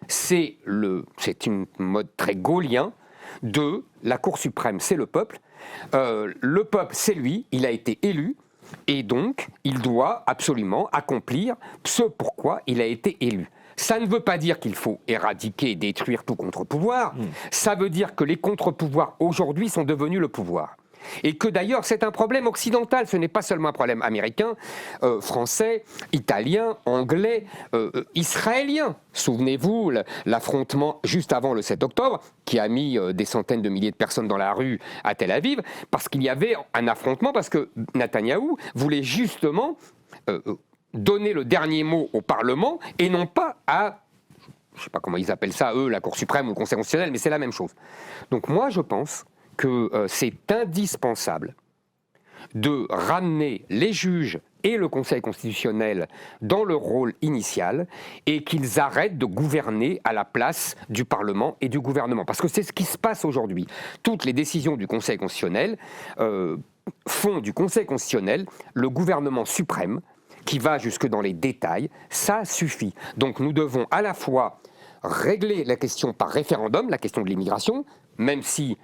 c'est une mode très gaullien de la Cour suprême, c'est le peuple. Le peuple, c'est lui, il a été élu, et donc il doit absolument accomplir ce pourquoi il a été élu. Ça ne veut pas dire qu'il faut éradiquer et détruire tout contre-pouvoir. Ça veut dire que les contre-pouvoirs aujourd'hui sont devenus le pouvoir. Et que d'ailleurs c'est un problème occidental, ce n'est pas seulement un problème américain, français, italien, anglais, israélien. Souvenez-vous, l'affrontement juste avant le 7 octobre, qui a mis des centaines de milliers de personnes dans la rue à Tel Aviv, parce qu'il y avait un affrontement, parce que Netanyahou voulait justement donner le dernier mot au Parlement et non pas à, je ne sais pas comment ils appellent ça, eux, la Cour suprême ou le Conseil constitutionnel, mais c'est la même chose. Donc moi je pense que c'est indispensable de ramener les juges et le Conseil constitutionnel dans leur rôle initial et qu'ils arrêtent de gouverner à la place du Parlement et du gouvernement. Parce que c'est ce qui se passe aujourd'hui. Toutes les décisions du Conseil constitutionnel font du Conseil constitutionnel le gouvernement suprême qui va jusque dans les détails. Ça suffit. Donc nous devons à la fois régler la question par référendum, la question de l'immigration, même si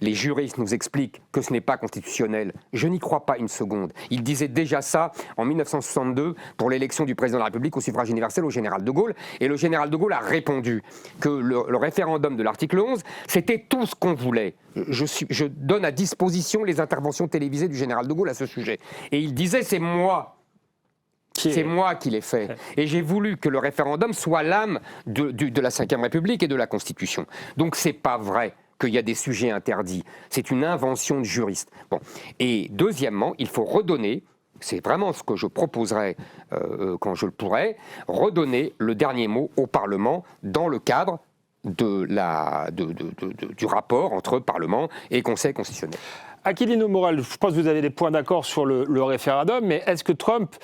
les juristes nous expliquent que ce n'est pas constitutionnel. Je n'y crois pas une seconde. Ils disaient déjà ça en 1962 pour l'élection du président de la République au suffrage universel au général de Gaulle. Et le général de Gaulle a répondu que le référendum de l'article 11, c'était tout ce qu'on voulait. Je donne à disposition les interventions télévisées du général de Gaulle à ce sujet. Et il disait, c'est moi qui l'ai fait. Et j'ai voulu que le référendum soit l'âme de la Ve République et de la Constitution. Donc c'est pas vrai qu'il y a des sujets interdits. C'est une invention de juristes. Bon. Et deuxièmement, il faut redonner, c'est vraiment ce que je proposerai quand je le pourrai, redonner le dernier mot au Parlement dans le cadre du rapport entre Parlement et Conseil constitutionnel. Aquilino Morel, je pense que vous avez des points d'accord sur le référendum, mais est-ce que Trump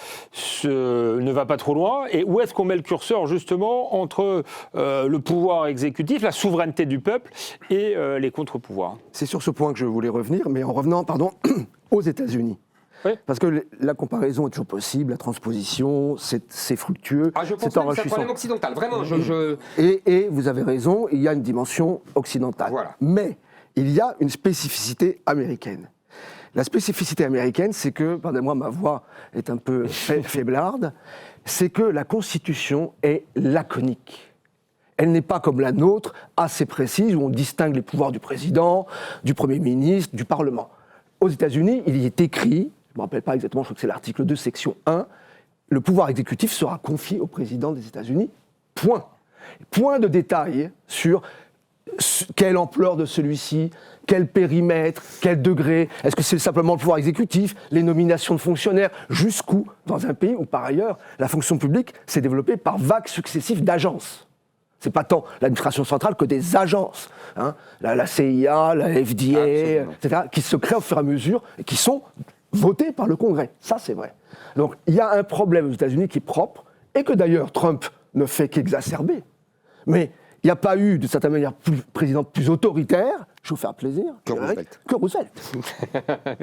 ne va pas trop loin? Et où est-ce qu'on met le curseur justement entre le pouvoir exécutif, la souveraineté du peuple et les contre-pouvoirs? C'est sur ce point que je voulais revenir, mais en revenant, aux États-Unis. Oui. Parce que la comparaison est toujours possible, la transposition, c'est fructueux, c'est enrichissant. C'est un problème occidental, vraiment. Et vous avez raison, il y a une dimension occidentale. Voilà. Mais il y a une spécificité américaine. La spécificité américaine, c'est que, pardonnez-moi, ma voix est un peu faiblarde, c'est que la Constitution est laconique. Elle n'est pas comme la nôtre, assez précise, où on distingue les pouvoirs du président, du Premier ministre, du Parlement. Aux États-Unis, il y est écrit, je ne me rappelle pas exactement, je crois que c'est l'article 2, section 1, le pouvoir exécutif sera confié au président des États-Unis, point. Point de détail sur quelle ampleur de celui-ci, quel périmètre, quel degré, est-ce que c'est simplement le pouvoir exécutif, les nominations de fonctionnaires, jusqu'où, dans un pays où par ailleurs la fonction publique s'est développée par vagues successives d'agences. C'est pas tant l'administration centrale que des agences, hein, la CIA, la FDA, etc., qui se créent au fur et à mesure et qui sont votées par le Congrès. Ça, c'est vrai. Donc, il y a un problème aux États-Unis qui est propre et que d'ailleurs Trump ne fait qu'exacerber. Mais il n'y a pas eu, de certaine manière, président plus autoritaire, je vais vous faire plaisir, que Roosevelt.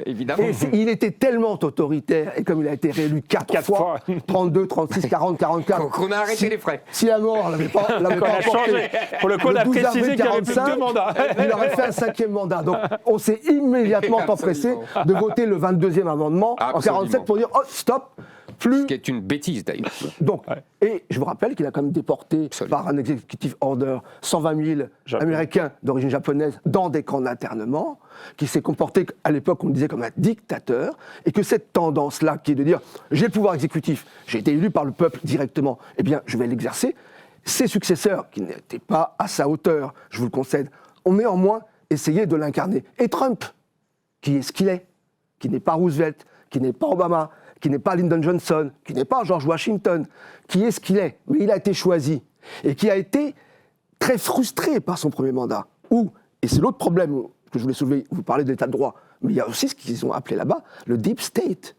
Évidemment. Et il était tellement autoritaire, et comme il a été réélu 4 fois, 32, 36, 40, 44... Qu'on a arrêté les frais. Si la mort l'avait pas changé. Pour le coup, on a précisé qu'il y avait plus de 2 mandats. Il aurait fait un 5e mandat. Donc, on s'est immédiatement empressé de voter le 22e amendement en 47 pour dire « Oh, stop !» Ce qui est une bêtise d'ailleurs. Donc, et je vous rappelle qu'il a quand même déporté par un executive order 120 000 Américains d'origine japonaise dans des camps d'internement, qui s'est comporté à l'époque, on disait, comme un dictateur, et que cette tendance-là, qui est de dire j'ai le pouvoir exécutif, j'ai été élu par le peuple directement, eh bien je vais l'exercer, ses successeurs, qui n'étaient pas à sa hauteur, je vous le concède, ont néanmoins essayé de l'incarner. Et Trump, qui est ce qu'il est, qui n'est pas Roosevelt, qui n'est pas Obama, qui n'est pas Lyndon Johnson, qui n'est pas George Washington, qui est ce qu'il est, mais il a été choisi, et qui a été très frustré par son premier mandat. Et c'est l'autre problème que je voulais soulever, vous parlez de l'état de droit, mais il y a aussi ce qu'ils ont appelé là-bas le deep state,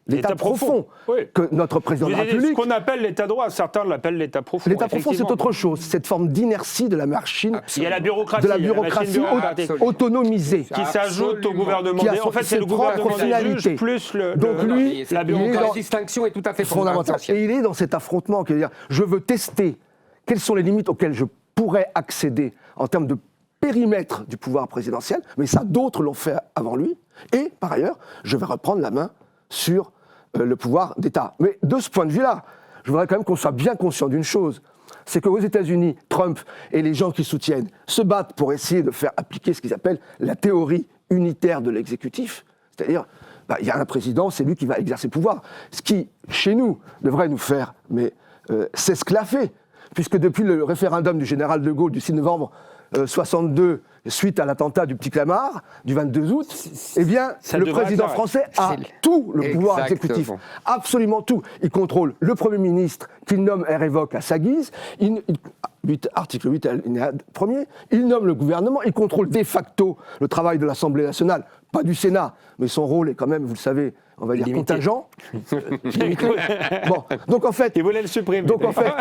l'état profond, que notre président de la République... Ce qu'on appelle l'état de droit, certains l'appellent l'état profond. L'état profond, c'est autre chose, cette forme d'inertie de la machine, il y a la bureaucratie, de la bureaucratie autonomisée. Qui s'ajoute au gouvernement. En fait, c'est le gouvernement des juges plus Donc lui, la bureaucratie, distinction est tout à fait fondamentale. Et il est dans cet affrontement qui veut dire, je veux tester quelles sont les limites auxquelles je pourrais accéder en termes de périmètre du pouvoir présidentiel, mais ça, d'autres l'ont fait avant lui. Et, par ailleurs, je vais reprendre la main sur le pouvoir d'État. Mais de ce point de vue-là, je voudrais quand même qu'on soit bien conscient d'une chose, c'est qu'aux États-Unis, Trump et les gens qui soutiennent se battent pour essayer de faire appliquer ce qu'ils appellent la théorie unitaire de l'exécutif. C'est-à-dire, il y a un président, c'est lui qui va exercer le pouvoir. Ce qui, chez nous, devrait nous faire s'esclaffer, puisque depuis le référendum du général de Gaulle du 6 novembre 62, suite à l'attentat du Petit Clamart, du 22 août, eh bien, le président français a tout le pouvoir exécutif. Absolument tout. Il contrôle le Premier ministre, qu'il nomme et révoque à sa guise. Article 8, alinéa 1er. Il nomme le gouvernement. Il contrôle de facto le travail de l'Assemblée nationale, pas du Sénat, mais son rôle est quand même, vous le savez, on va dire limité. Contingent. Bon, donc en fait, il voulait le supprimer. Donc en fait,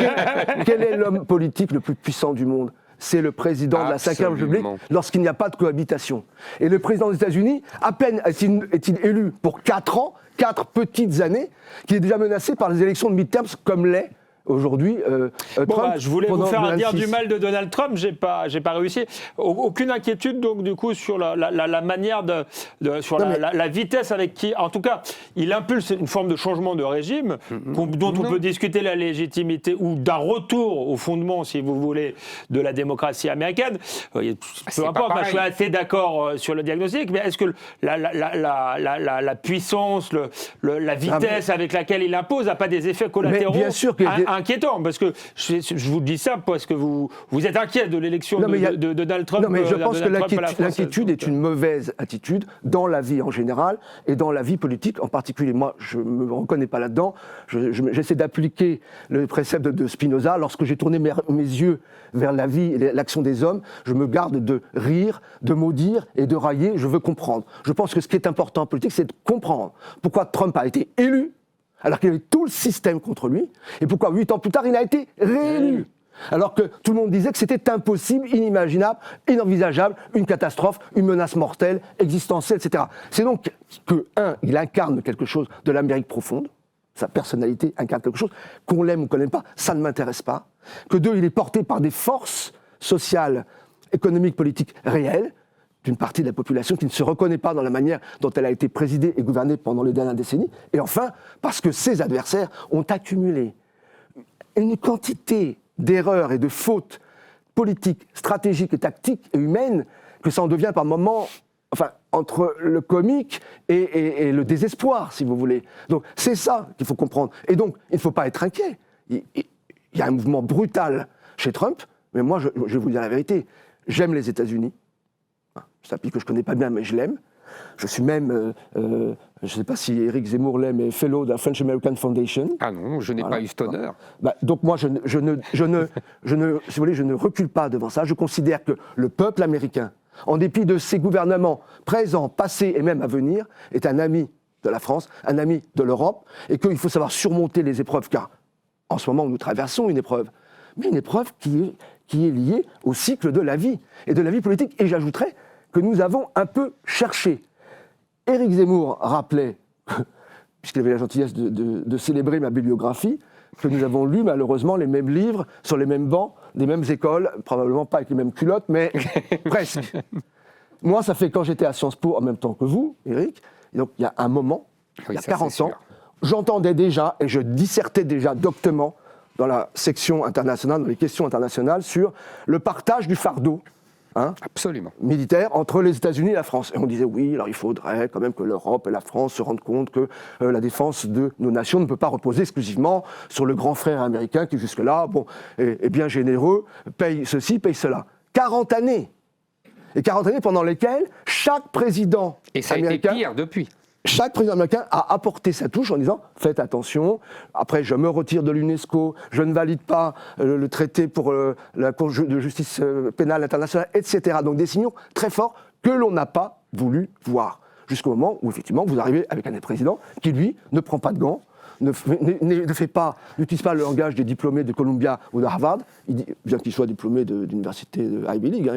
quel est l'homme politique le plus puissant du monde ? C'est le président de la Ve République lorsqu'il n'y a pas de cohabitation. Et le président des États-Unis, à peine est-il élu pour 4 ans, 4 petites années, qu'il est déjà menacé par les élections de midterms comme l'est aujourd'hui Trump. Je voulais vous faire dire du mal de Donald Trump, j'ai pas réussi. Aucune inquiétude donc du coup sur la manière la vitesse avec qui, en tout cas, il impulse une forme de changement de régime dont on peut discuter la légitimité ou d'un retour au fondement, si vous voulez, de la démocratie américaine. Peu importe, je suis assez d'accord sur le diagnostic, mais est-ce que la puissance, la vitesse avec laquelle il impose n'a pas des effets collatéraux inquiétant, parce que je vous dis ça parce que vous êtes inquiet de l'élection de Donald Trump. Non, mais je pense que l'inquiétude est une mauvaise attitude dans la vie en général et dans la vie politique en particulier. Moi, je ne me reconnais pas là-dedans. J'essaie d'appliquer le précepte de Spinoza. Lorsque j'ai tourné mes yeux vers la vie et l'action des hommes, je me garde de rire, de maudire et de railler. Je veux comprendre. Je pense que ce qui est important en politique, c'est de comprendre pourquoi Trump a été élu alors qu'il y avait tout le système contre lui, et pourquoi 8 ans plus tard, il a été réélu. Alors que tout le monde disait que c'était impossible, inimaginable, inenvisageable, une catastrophe, une menace mortelle, existentielle, etc. C'est donc que, il incarne quelque chose de l'Amérique profonde, sa personnalité incarne quelque chose, qu'on l'aime ou qu'on l'aime pas, ça ne m'intéresse pas. Que 2, il est porté par des forces sociales, économiques, politiques réelles, d'une partie de la population qui ne se reconnaît pas dans la manière dont elle a été présidée et gouvernée pendant les dernières décennies. Et enfin, parce que ses adversaires ont accumulé une quantité d'erreurs et de fautes politiques, stratégiques et tactiques et humaines que ça en devient par moments, entre le comique et le désespoir, si vous voulez. Donc c'est ça qu'il faut comprendre. Et donc, il ne faut pas être inquiet. Il y a un mouvement brutal chez Trump, mais moi, je vais vous dire la vérité. J'aime les États-Unis. C'est un pays que je ne connais pas bien, mais je l'aime. Je suis même, je ne sais pas si Éric Zemmour l'aime, mais fellow de la French American Foundation. Ah non, je n'ai pas eu cet honneur. Donc moi, si vous voulez, je ne recule pas devant ça. Je considère que le peuple américain, en dépit de ses gouvernements présents, passés et même à venir, est un ami de la France, un ami de l'Europe, et qu'il faut savoir surmonter les épreuves, car en ce moment, nous traversons une épreuve, mais une épreuve qui est liée au cycle de la vie, et de la vie politique. Et j'ajouterais que nous avons un peu cherché. Éric Zemmour rappelait, puisqu'il avait la gentillesse de célébrer ma bibliographie, que nous avons lu malheureusement les mêmes livres, sur les mêmes bancs, des mêmes écoles, probablement pas avec les mêmes culottes, mais presque. Moi, ça fait quand j'étais à Sciences Po en même temps que vous, Éric, et donc il y a un moment, il y a 40 ans, j'entendais déjà, et je dissertais déjà doctement dans la section internationale, dans les questions internationales, sur le partage du fardeau absolument militaire entre les États-Unis et la France. Et on disait oui, alors il faudrait quand même que l'Europe et la France se rendent compte que la défense de nos nations ne peut pas reposer exclusivement sur le grand frère américain qui jusque-là, est bien généreux, paye ceci, paye cela. 40 années. Et 40 années pendant lesquelles chaque président américain... Et ça a été pire depuis. Chaque président américain a apporté sa touche en disant « Faites attention, après je me retire de l'UNESCO, je ne valide pas le traité pour la Cour de justice pénale internationale, etc. » Donc des signaux très forts que l'on n'a pas voulu voir. Jusqu'au moment où effectivement vous arrivez avec un président qui lui ne prend pas de gants, n'utilise pas le langage des diplômés de Columbia ou de Harvard, bien qu'il soit diplômé d'université de Ivy League,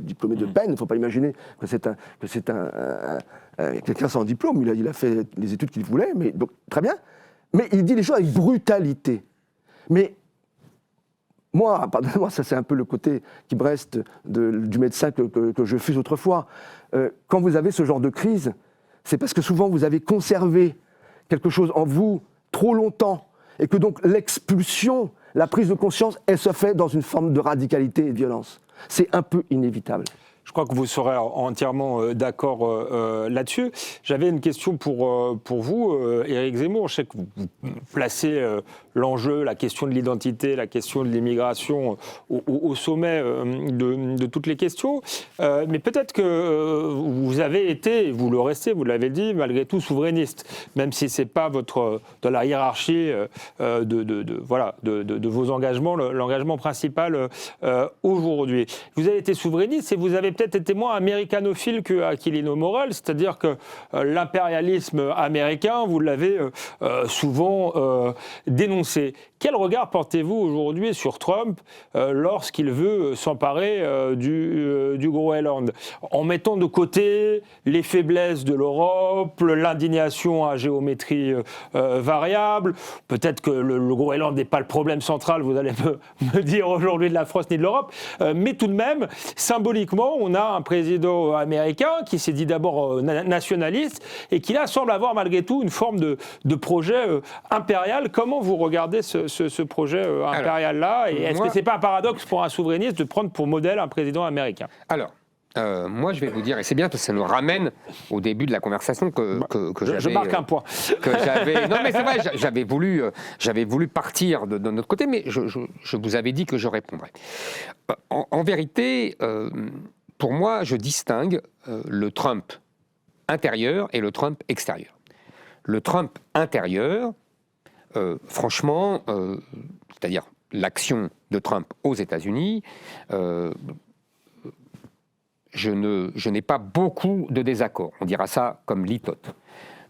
diplômé de Penn, il ne faut pas imaginer que c'est quelqu'un sans diplôme, il a fait les études qu'il voulait, mais donc, très bien, mais il dit les choses avec brutalité. Mais moi, pardonnez-moi, ça c'est un peu le côté qui me reste du médecin que je fus autrefois. Quand vous avez ce genre de crise, c'est parce que souvent vous avez conservé quelque chose en vous trop longtemps, et que donc l'expulsion la prise de conscience, elle se fait dans une forme de radicalité et de violence. C'est un peu inévitable. Je crois que vous serez entièrement d'accord là-dessus. J'avais une question pour vous, Éric Zemmour. Je sais que vous placez l'enjeu, la question de l'identité, la question de l'immigration au sommet de toutes les questions. Mais peut-être que vous avez été, vous le restez, vous l'avez dit, malgré tout souverainiste, même si ce n'est pas dans la hiérarchie de vos engagements, l'engagement principal aujourd'hui. Vous avez été souverainiste et vous avez peut-être été moins américanophile que Aquilino Morel, c'est-à-dire que l'impérialisme américain, vous l'avez souvent dénoncé. Quel regard portez-vous aujourd'hui sur Trump lorsqu'il veut s'emparer du Groenland, en mettant de côté les faiblesses de l'Europe, l'indignation à géométrie variable? Peut-être que le Groenland n'est pas le problème central, vous allez me dire aujourd'hui, de la France ni de l'Europe, mais tout de même, symboliquement, on a un président américain qui s'est dit d'abord nationaliste et qui là semble avoir malgré tout une forme de projet impérial. Comment vous regardez ce projet impérial-là, et est-ce que ce n'est pas un paradoxe pour un souverainiste de prendre pour modèle un président américain? Alors, moi, je vais vous dire, et c'est bien parce que ça nous ramène au début de la conversation que j'avais... Je marque un point. Non, mais c'est vrai, j'avais voulu partir de notre côté, mais je vous avais dit que je répondrais. En vérité, pour moi, je distingue le Trump intérieur et le Trump extérieur. Le Trump intérieur, franchement, c'est-à-dire l'action de Trump aux États-Unis, je n'ai pas beaucoup de désaccords. On dira ça comme litote.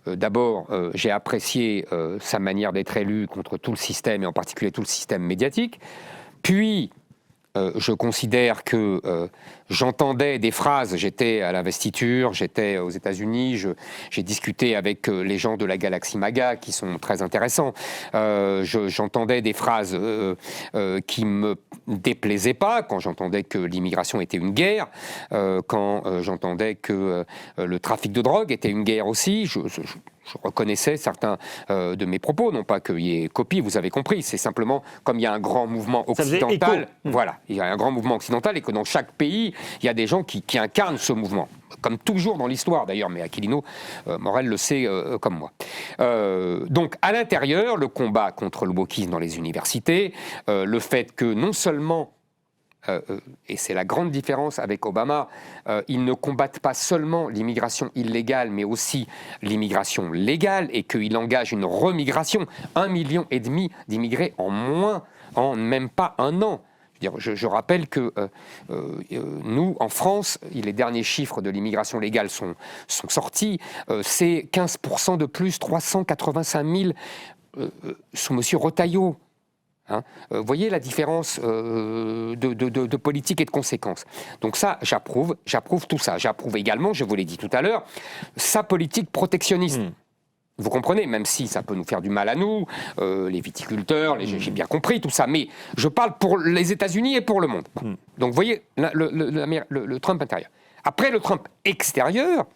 D'abord, j'ai apprécié sa manière d'être élu contre tout le système, et en particulier tout le système médiatique. Puis, je considère que j'entendais des phrases, j'étais à l'investiture, j'étais aux États-Unis, j'ai discuté avec les gens de la galaxie MAGA qui sont très intéressants. J'entendais des phrases qui me déplaisaient pas, quand j'entendais que l'immigration était une guerre, quand j'entendais que le trafic de drogue était une guerre aussi. Je reconnaissais certains de mes propos, non pas qu'il y ait copie, vous avez compris, c'est simplement comme il y a un grand mouvement occidental, voilà, il y a un grand mouvement occidental et que dans chaque pays, il y a des gens qui incarnent ce mouvement, comme toujours dans l'histoire d'ailleurs, mais Aquilino Morel le sait comme moi. Donc à l'intérieur, le combat contre le wokisme dans les universités, le fait que non seulement et c'est la grande différence avec Obama, ils ne combattent pas seulement l'immigration illégale, mais aussi l'immigration légale, et qu'il engage une remigration, 1,5 million d'immigrés en moins, en même pas un an. Je rappelle que nous, en France, les derniers chiffres de l'immigration légale sont sortis, c'est 15% de plus, 385 000 sous M. Retailleau. Vous voyez la différence de politique et de conséquences. Donc ça, j'approuve tout ça. J'approuve également, je vous l'ai dit tout à l'heure, sa politique protectionniste. Vous comprenez, même si ça peut nous faire du mal à nous, les viticulteurs, j'ai bien compris tout ça, mais je parle pour les États-Unis et pour le monde. Donc vous voyez le Trump intérieur. Après, le Trump extérieur,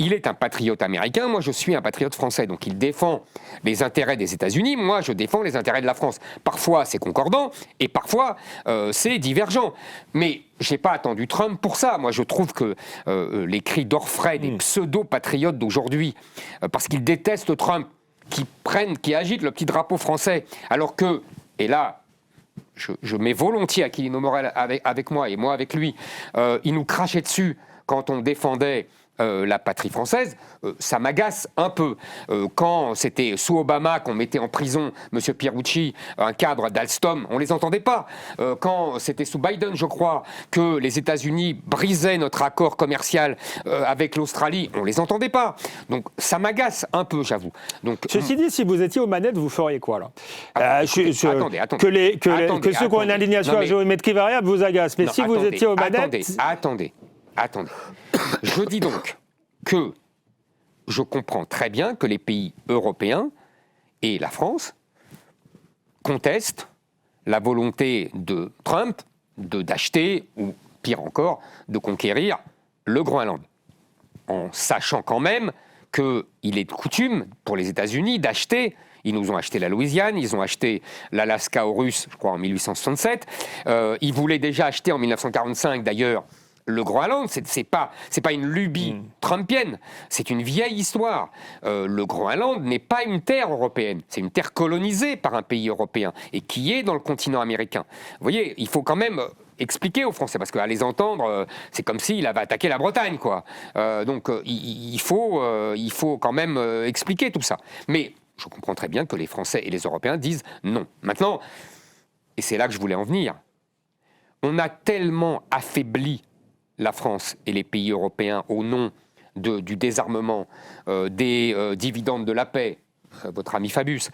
il est un patriote américain, moi je suis un patriote français, donc il défend les intérêts des États-Unis, moi je défends les intérêts de la France. Parfois c'est concordant et parfois c'est divergent. Mais j'ai pas attendu Trump pour ça. Moi je trouve que les cris d'orfraie des pseudo-patriotes d'aujourd'hui, parce qu'ils détestent Trump, qui agitent le petit drapeau français, alors que, et là, je mets volontiers Aquilino Morel avec moi et moi avec lui, il nous crachait dessus quand on défendait la patrie française, ça m'agace un peu. Quand c'était sous Obama qu'on mettait en prison M. Pierucci, un cadre d'Alstom, on ne les entendait pas. Quand c'était sous Biden, je crois, que les États-Unis brisaient notre accord commercial avec l'Australie, on ne les entendait pas. Donc ça m'agace un peu, j'avoue. Donc, ceci dit, si vous étiez aux manettes, vous feriez quoi là? Attendez. Que ceux qui ont une alignation à géométrie variable vous agacent. Mais si vous étiez aux manettes... Attendez. Je dis donc que je comprends très bien que les pays européens et la France contestent la volonté de Trump d'acheter, ou pire encore, de conquérir le Groenland. En sachant quand même qu'il est de coutume pour les États-Unis d'acheter. Ils nous ont acheté la Louisiane, ils ont acheté l'Alaska aux Russes, je crois, en 1867. Ils voulaient déjà acheter en 1945, d'ailleurs, le Groenland. C'est pas une lubie trumpienne, c'est une vieille histoire. Le Groenland n'est pas une terre européenne, c'est une terre colonisée par un pays européen et qui est dans le continent américain. Vous voyez, il faut quand même expliquer aux Français, parce qu'à les entendre, c'est comme s'il avait attaqué la Bretagne, quoi. Donc il faut quand même expliquer tout ça. Mais je comprends très bien que les Français et les Européens disent non. Maintenant, et c'est là que je voulais en venir, on a tellement affaibli la France et les pays européens au nom du désarmement, des dividendes de la paix, votre ami Fabius,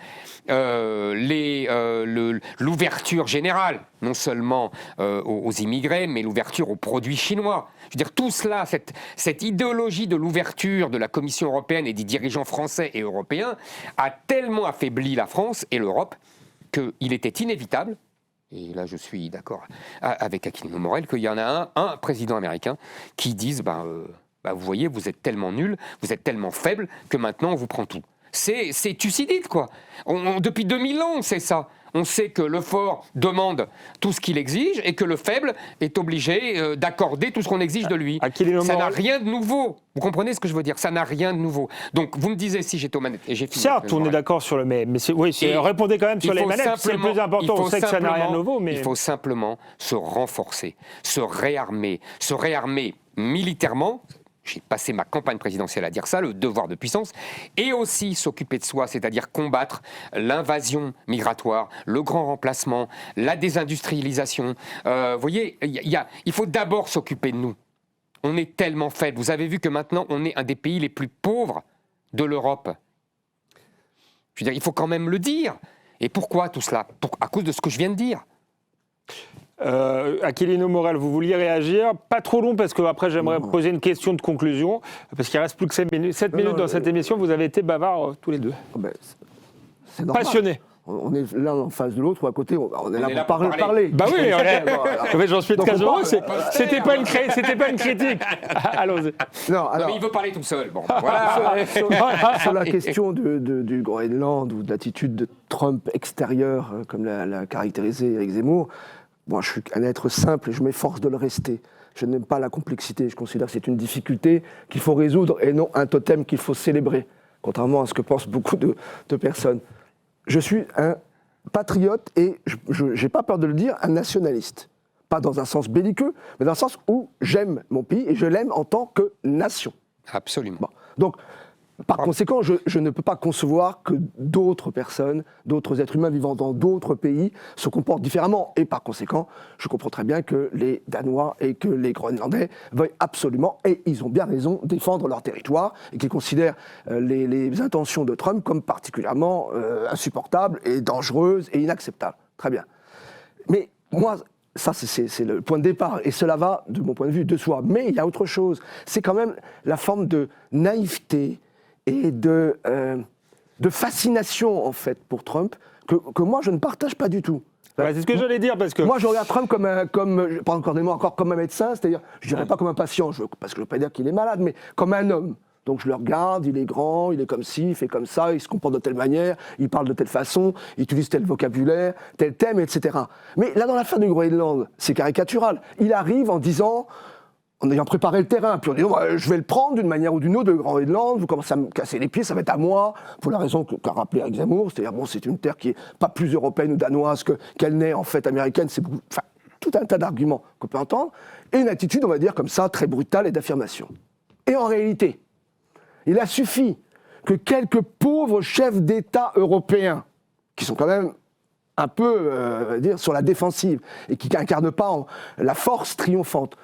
l'ouverture générale, non seulement aux immigrés, mais l'ouverture aux produits chinois. Je veux dire, tout cela, cette idéologie de l'ouverture de la Commission européenne et des dirigeants français et européens a tellement affaibli la France et l'Europe qu'il était inévitable, et là je suis d'accord avec Aquilino Morel, qu'il y en a un président américain qui dise vous voyez, vous êtes tellement nuls, vous êtes tellement faibles que maintenant on vous prend tout. C'est Thucydide, quoi. Depuis 2000 ans, on sait ça. On sait que le fort demande tout ce qu'il exige et que le faible est obligé d'accorder tout ce qu'on exige de lui. Ça n'a rien de nouveau. Vous comprenez ce que je veux dire? Ça n'a rien de nouveau. Donc, vous me disiez si j'étais aux manettes, et j'ai fini. Certes, on est d'accord sur le mais répondez quand même sur les manettes, c'est le plus important. On sait que ça n'a rien de nouveau, mais... Il faut simplement se renforcer, se réarmer militairement. J'ai passé ma campagne présidentielle à dire ça, le devoir de puissance, et aussi s'occuper de soi, c'est-à-dire combattre l'invasion migratoire, le grand remplacement, la désindustrialisation. Vous voyez, il faut d'abord s'occuper de nous. On est tellement faibles. Vous avez vu que maintenant, on est un des pays les plus pauvres de l'Europe. Je veux dire, il faut quand même le dire. Et pourquoi tout cela? À cause de ce que je viens de dire. Aquilino Morel, vous vouliez réagir? Pas trop long, parce qu'après j'aimerais poser une question de conclusion, parce qu'il ne reste plus que 7 minutes dans cette émission. Vous avez été bavards tous les deux. C'est normal. Passionnés. On est l'un en face de l'autre ou à côté, on est là pour parler. Bah oui, j'en suis très heureux. C'était pas une critique. Allons-y. Non, mais il veut parler tout seul. Bon, voilà. Sur la question du Groenland ou de l'attitude de Trump extérieure, comme l'a caractérisé Éric Zemmour, moi, je suis un être simple et je m'efforce de le rester. Je n'aime pas la complexité. Je considère que c'est une difficulté qu'il faut résoudre et non un totem qu'il faut célébrer, contrairement à ce que pensent beaucoup de personnes. Je suis un patriote et, je n'ai pas peur de le dire, un nationaliste. Pas dans un sens belliqueux, mais dans un sens où j'aime mon pays et je l'aime en tant que nation. Absolument. Bon. Donc, par conséquent, je ne peux pas concevoir que d'autres personnes, d'autres êtres humains vivant dans d'autres pays se comportent différemment. Et par conséquent, je comprends très bien que les Danois et que les Groenlandais veuillent absolument, et ils ont bien raison, défendre leur territoire et qu'ils considèrent les intentions de Trump comme particulièrement insupportables et dangereuses et inacceptables. Très bien. Mais moi, ça, c'est le point de départ, et cela va, de mon point de vue, de soi. Mais il y a autre chose. C'est quand même la forme de naïveté et de fascination, en fait, pour Trump, que moi, je ne partage pas du tout. C'est ce que j'allais dire, parce que... Moi, je regarde Trump comme un médecin, c'est-à-dire, je ne dirais pas comme un patient, parce que je ne veux pas dire qu'il est malade, mais comme un homme. Donc je le regarde, il est grand, il est comme ci, il fait comme ça, il se comporte de telle manière, il parle de telle façon, il utilise tel vocabulaire, tel thème, etc. Mais là, dans l'affaire du Groenland, c'est caricatural. Il arrive en disant... en ayant préparé le terrain, puis en disant je vais le prendre d'une manière ou d'une autre, de Groenland, vous commencez à me casser les pieds, ça va être à moi, pour la raison qu'a rappelé Éric Zemmour, c'est-à-dire c'est une terre qui n'est pas plus européenne ou danoise qu'elle n'est en fait américaine, c'est tout un tas d'arguments qu'on peut entendre, et une attitude, on va dire, comme ça, très brutale et d'affirmation. Et en réalité, il a suffi que quelques pauvres chefs d'État européens, qui sont quand même un peu sur la défensive, et qui n'incarnent pas la force triomphante,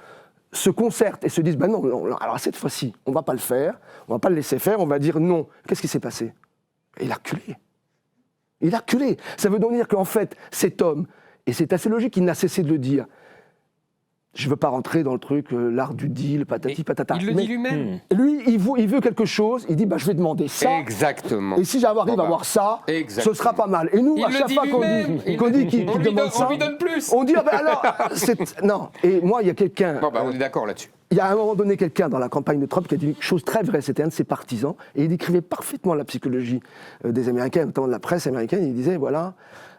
se concertent et se disent non, alors cette fois-ci, on ne va pas le faire, on ne va pas le laisser faire, on va dire non. Qu'est-ce qui s'est passé? Il a reculé. Il a reculé. Ça veut donc dire qu'en fait, cet homme, et c'est assez logique qu'il n'a cessé de le dire, je ne veux pas rentrer dans le truc, l'art du deal, patati patata. Il le dit lui-même. Lui, il veut quelque chose, il dit, je vais demander ça. Exactement. Et si j'arrive à avoir ça, ce sera pas mal. Et nous, à chaque fois qu'on dit qu'il demande ça, on lui donne plus. On dit, alors, non. Et moi, il y a quelqu'un... on est d'accord là-dessus. Il y a à un moment donné quelqu'un dans la campagne de Trump qui a dit une chose très vraie, c'était un de ses partisans, et il décrivait parfaitement la psychologie des Américains, notamment de la presse américaine. Il disait, voilà,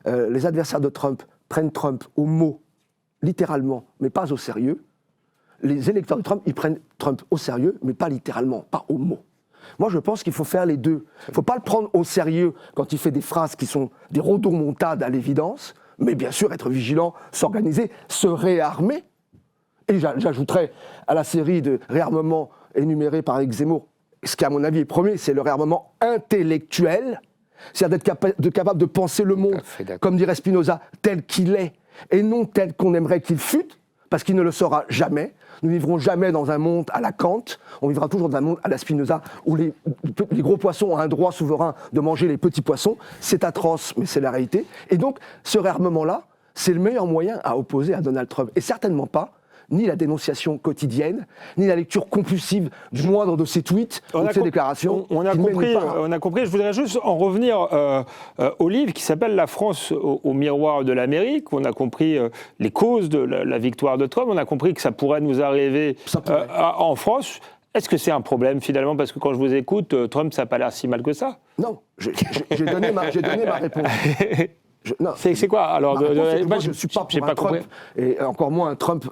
les adversaires de Trump prennent Trump au mot, littéralement, mais pas au sérieux. Les électeurs de Trump, ils prennent Trump au sérieux, mais pas littéralement, pas au mot. Moi, je pense qu'il faut faire les deux. Il ne faut pas le prendre au sérieux quand il fait des phrases qui sont des rodomontades à l'évidence, mais bien sûr être vigilant, s'organiser, se réarmer. Et j'ajouterais à la série de réarmements énumérés par Éric Zemmour, ce qui à mon avis est premier, c'est le réarmement intellectuel, c'est-à-dire d'être capable de penser le monde, comme dirait Spinoza, tel qu'il est, et non tel qu'on aimerait qu'il fût, parce qu'il ne le sera jamais. Nous ne vivrons jamais dans un monde à la Kant, on vivra toujours dans un monde à la Spinoza, où les gros poissons ont un droit souverain de manger les petits poissons. C'est atroce, mais c'est la réalité. Et donc, ce réarmement-là, c'est le meilleur moyen à opposer à Donald Trump. Et certainement pas ni la dénonciation quotidienne, ni la lecture compulsive du moindre de ses tweets ou de ses déclarations. On a compris. Je voudrais juste en revenir au livre qui s'appelle « La France au miroir de l'Amérique ». On a compris les causes de la victoire de Trump. On a compris que ça pourrait nous arriver en France. Est-ce que c'est un problème finalement? Parce que quand je vous écoute, Trump, ça n'a pas l'air si mal que ça. Non, j'ai donné ma réponse. C'est quoi alors moi, je ne suis pas pour un Trump, et encore moins un Trump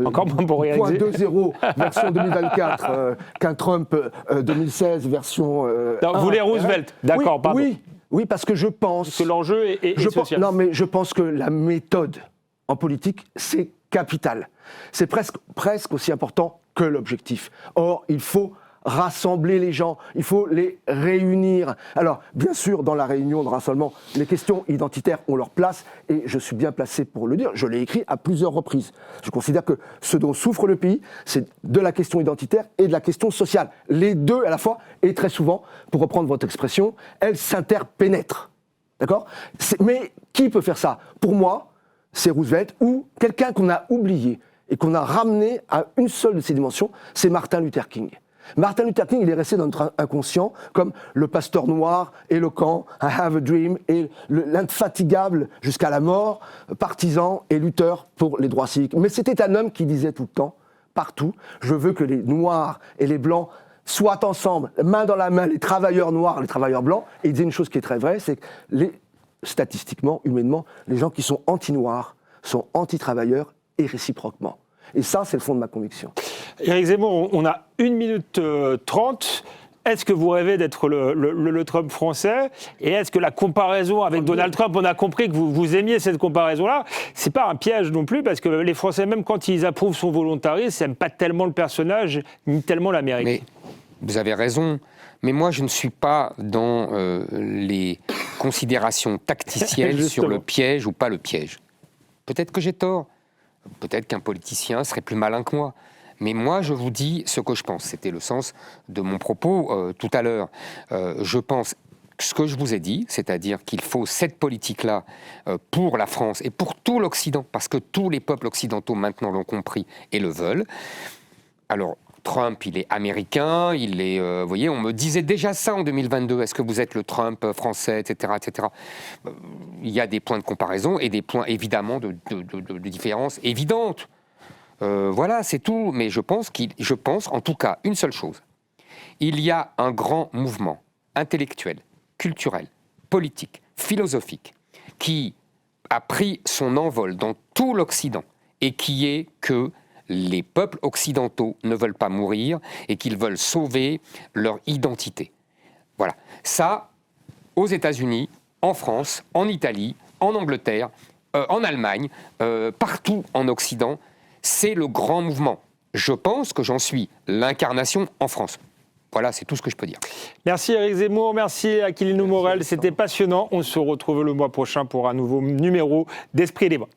encore moins pour réaliser 2.0 version 2024 qu'un Trump 2016 version vous voulez Roosevelt, d'accord, pardon. Oui, parce que je pense que l'enjeu est social. Non, mais je pense que la méthode en politique, c'est capital. C'est presque aussi important que l'objectif. Or, il faut rassembler les gens, il faut les réunir. Alors, bien sûr, dans la réunion de rassemblement, les questions identitaires ont leur place, et je suis bien placé pour le dire, je l'ai écrit à plusieurs reprises. Je considère que ce dont souffre le pays, c'est de la question identitaire et de la question sociale. Les deux à la fois, et très souvent, pour reprendre votre expression, elles s'interpénètrent. D'accord ? Mais qui peut faire ça ? Pour moi, c'est Roosevelt, ou quelqu'un qu'on a oublié et qu'on a ramené à une seule de ses dimensions, c'est Martin Luther King. Martin Luther King, il est resté dans notre inconscient comme le pasteur noir, éloquent, I have a dream, et l'infatigable jusqu'à la mort, partisan et lutteur pour les droits civiques. Mais c'était un homme qui disait tout le temps, partout, je veux que les noirs et les blancs soient ensemble, main dans la main, les travailleurs noirs, les travailleurs blancs. Et il disait une chose qui est très vraie, c'est que statistiquement, humainement, les gens qui sont anti-noirs sont anti-travailleurs et réciproquement. Et ça, c'est le fond de ma conviction. Éric Zemmour, on a 1 minute 30. Est-ce que vous rêvez d'être le Trump français? Et est-ce que la comparaison avec Donald Trump, on a compris que vous aimiez cette comparaison-là, c'est pas un piège non plus, parce que les Français, même quand ils approuvent son volontarisme, n'aiment pas tellement le personnage, ni tellement l'Amérique. Mais vous avez raison. Mais moi, je ne suis pas dans les considérations tacticielles sur le piège ou pas le piège. Peut-être que j'ai tort. Peut-être qu'un politicien serait plus malin que moi. Mais moi, je vous dis ce que je pense. C'était le sens de mon propos tout à l'heure. Je pense ce que je vous ai dit, c'est-à-dire qu'il faut cette politique-là pour la France et pour tout l'Occident, parce que tous les peuples occidentaux maintenant l'ont compris et le veulent. Alors, Trump, il est américain, il est... vous voyez, on me disait déjà ça en 2022. Est-ce que vous êtes le Trump français, etc., etc. Il y a des points de comparaison et des points, évidemment, de différence évidentes. Voilà, c'est tout. Mais je pense en tout cas une seule chose. Il y a un grand mouvement intellectuel, culturel, politique, philosophique, qui a pris son envol dans tout l'Occident et qui est que les peuples occidentaux ne veulent pas mourir et qu'ils veulent sauver leur identité. Voilà. Ça, aux États-Unis, en France, en Italie, en Angleterre, en Allemagne, partout en Occident, c'est le grand mouvement. Je pense que j'en suis l'incarnation en France. Voilà, c'est tout ce que je peux dire. Merci Éric Zemmour, merci Aquilino Morel, c'était passionnant. On se retrouve le mois prochain pour un nouveau numéro d'Esprit Libre.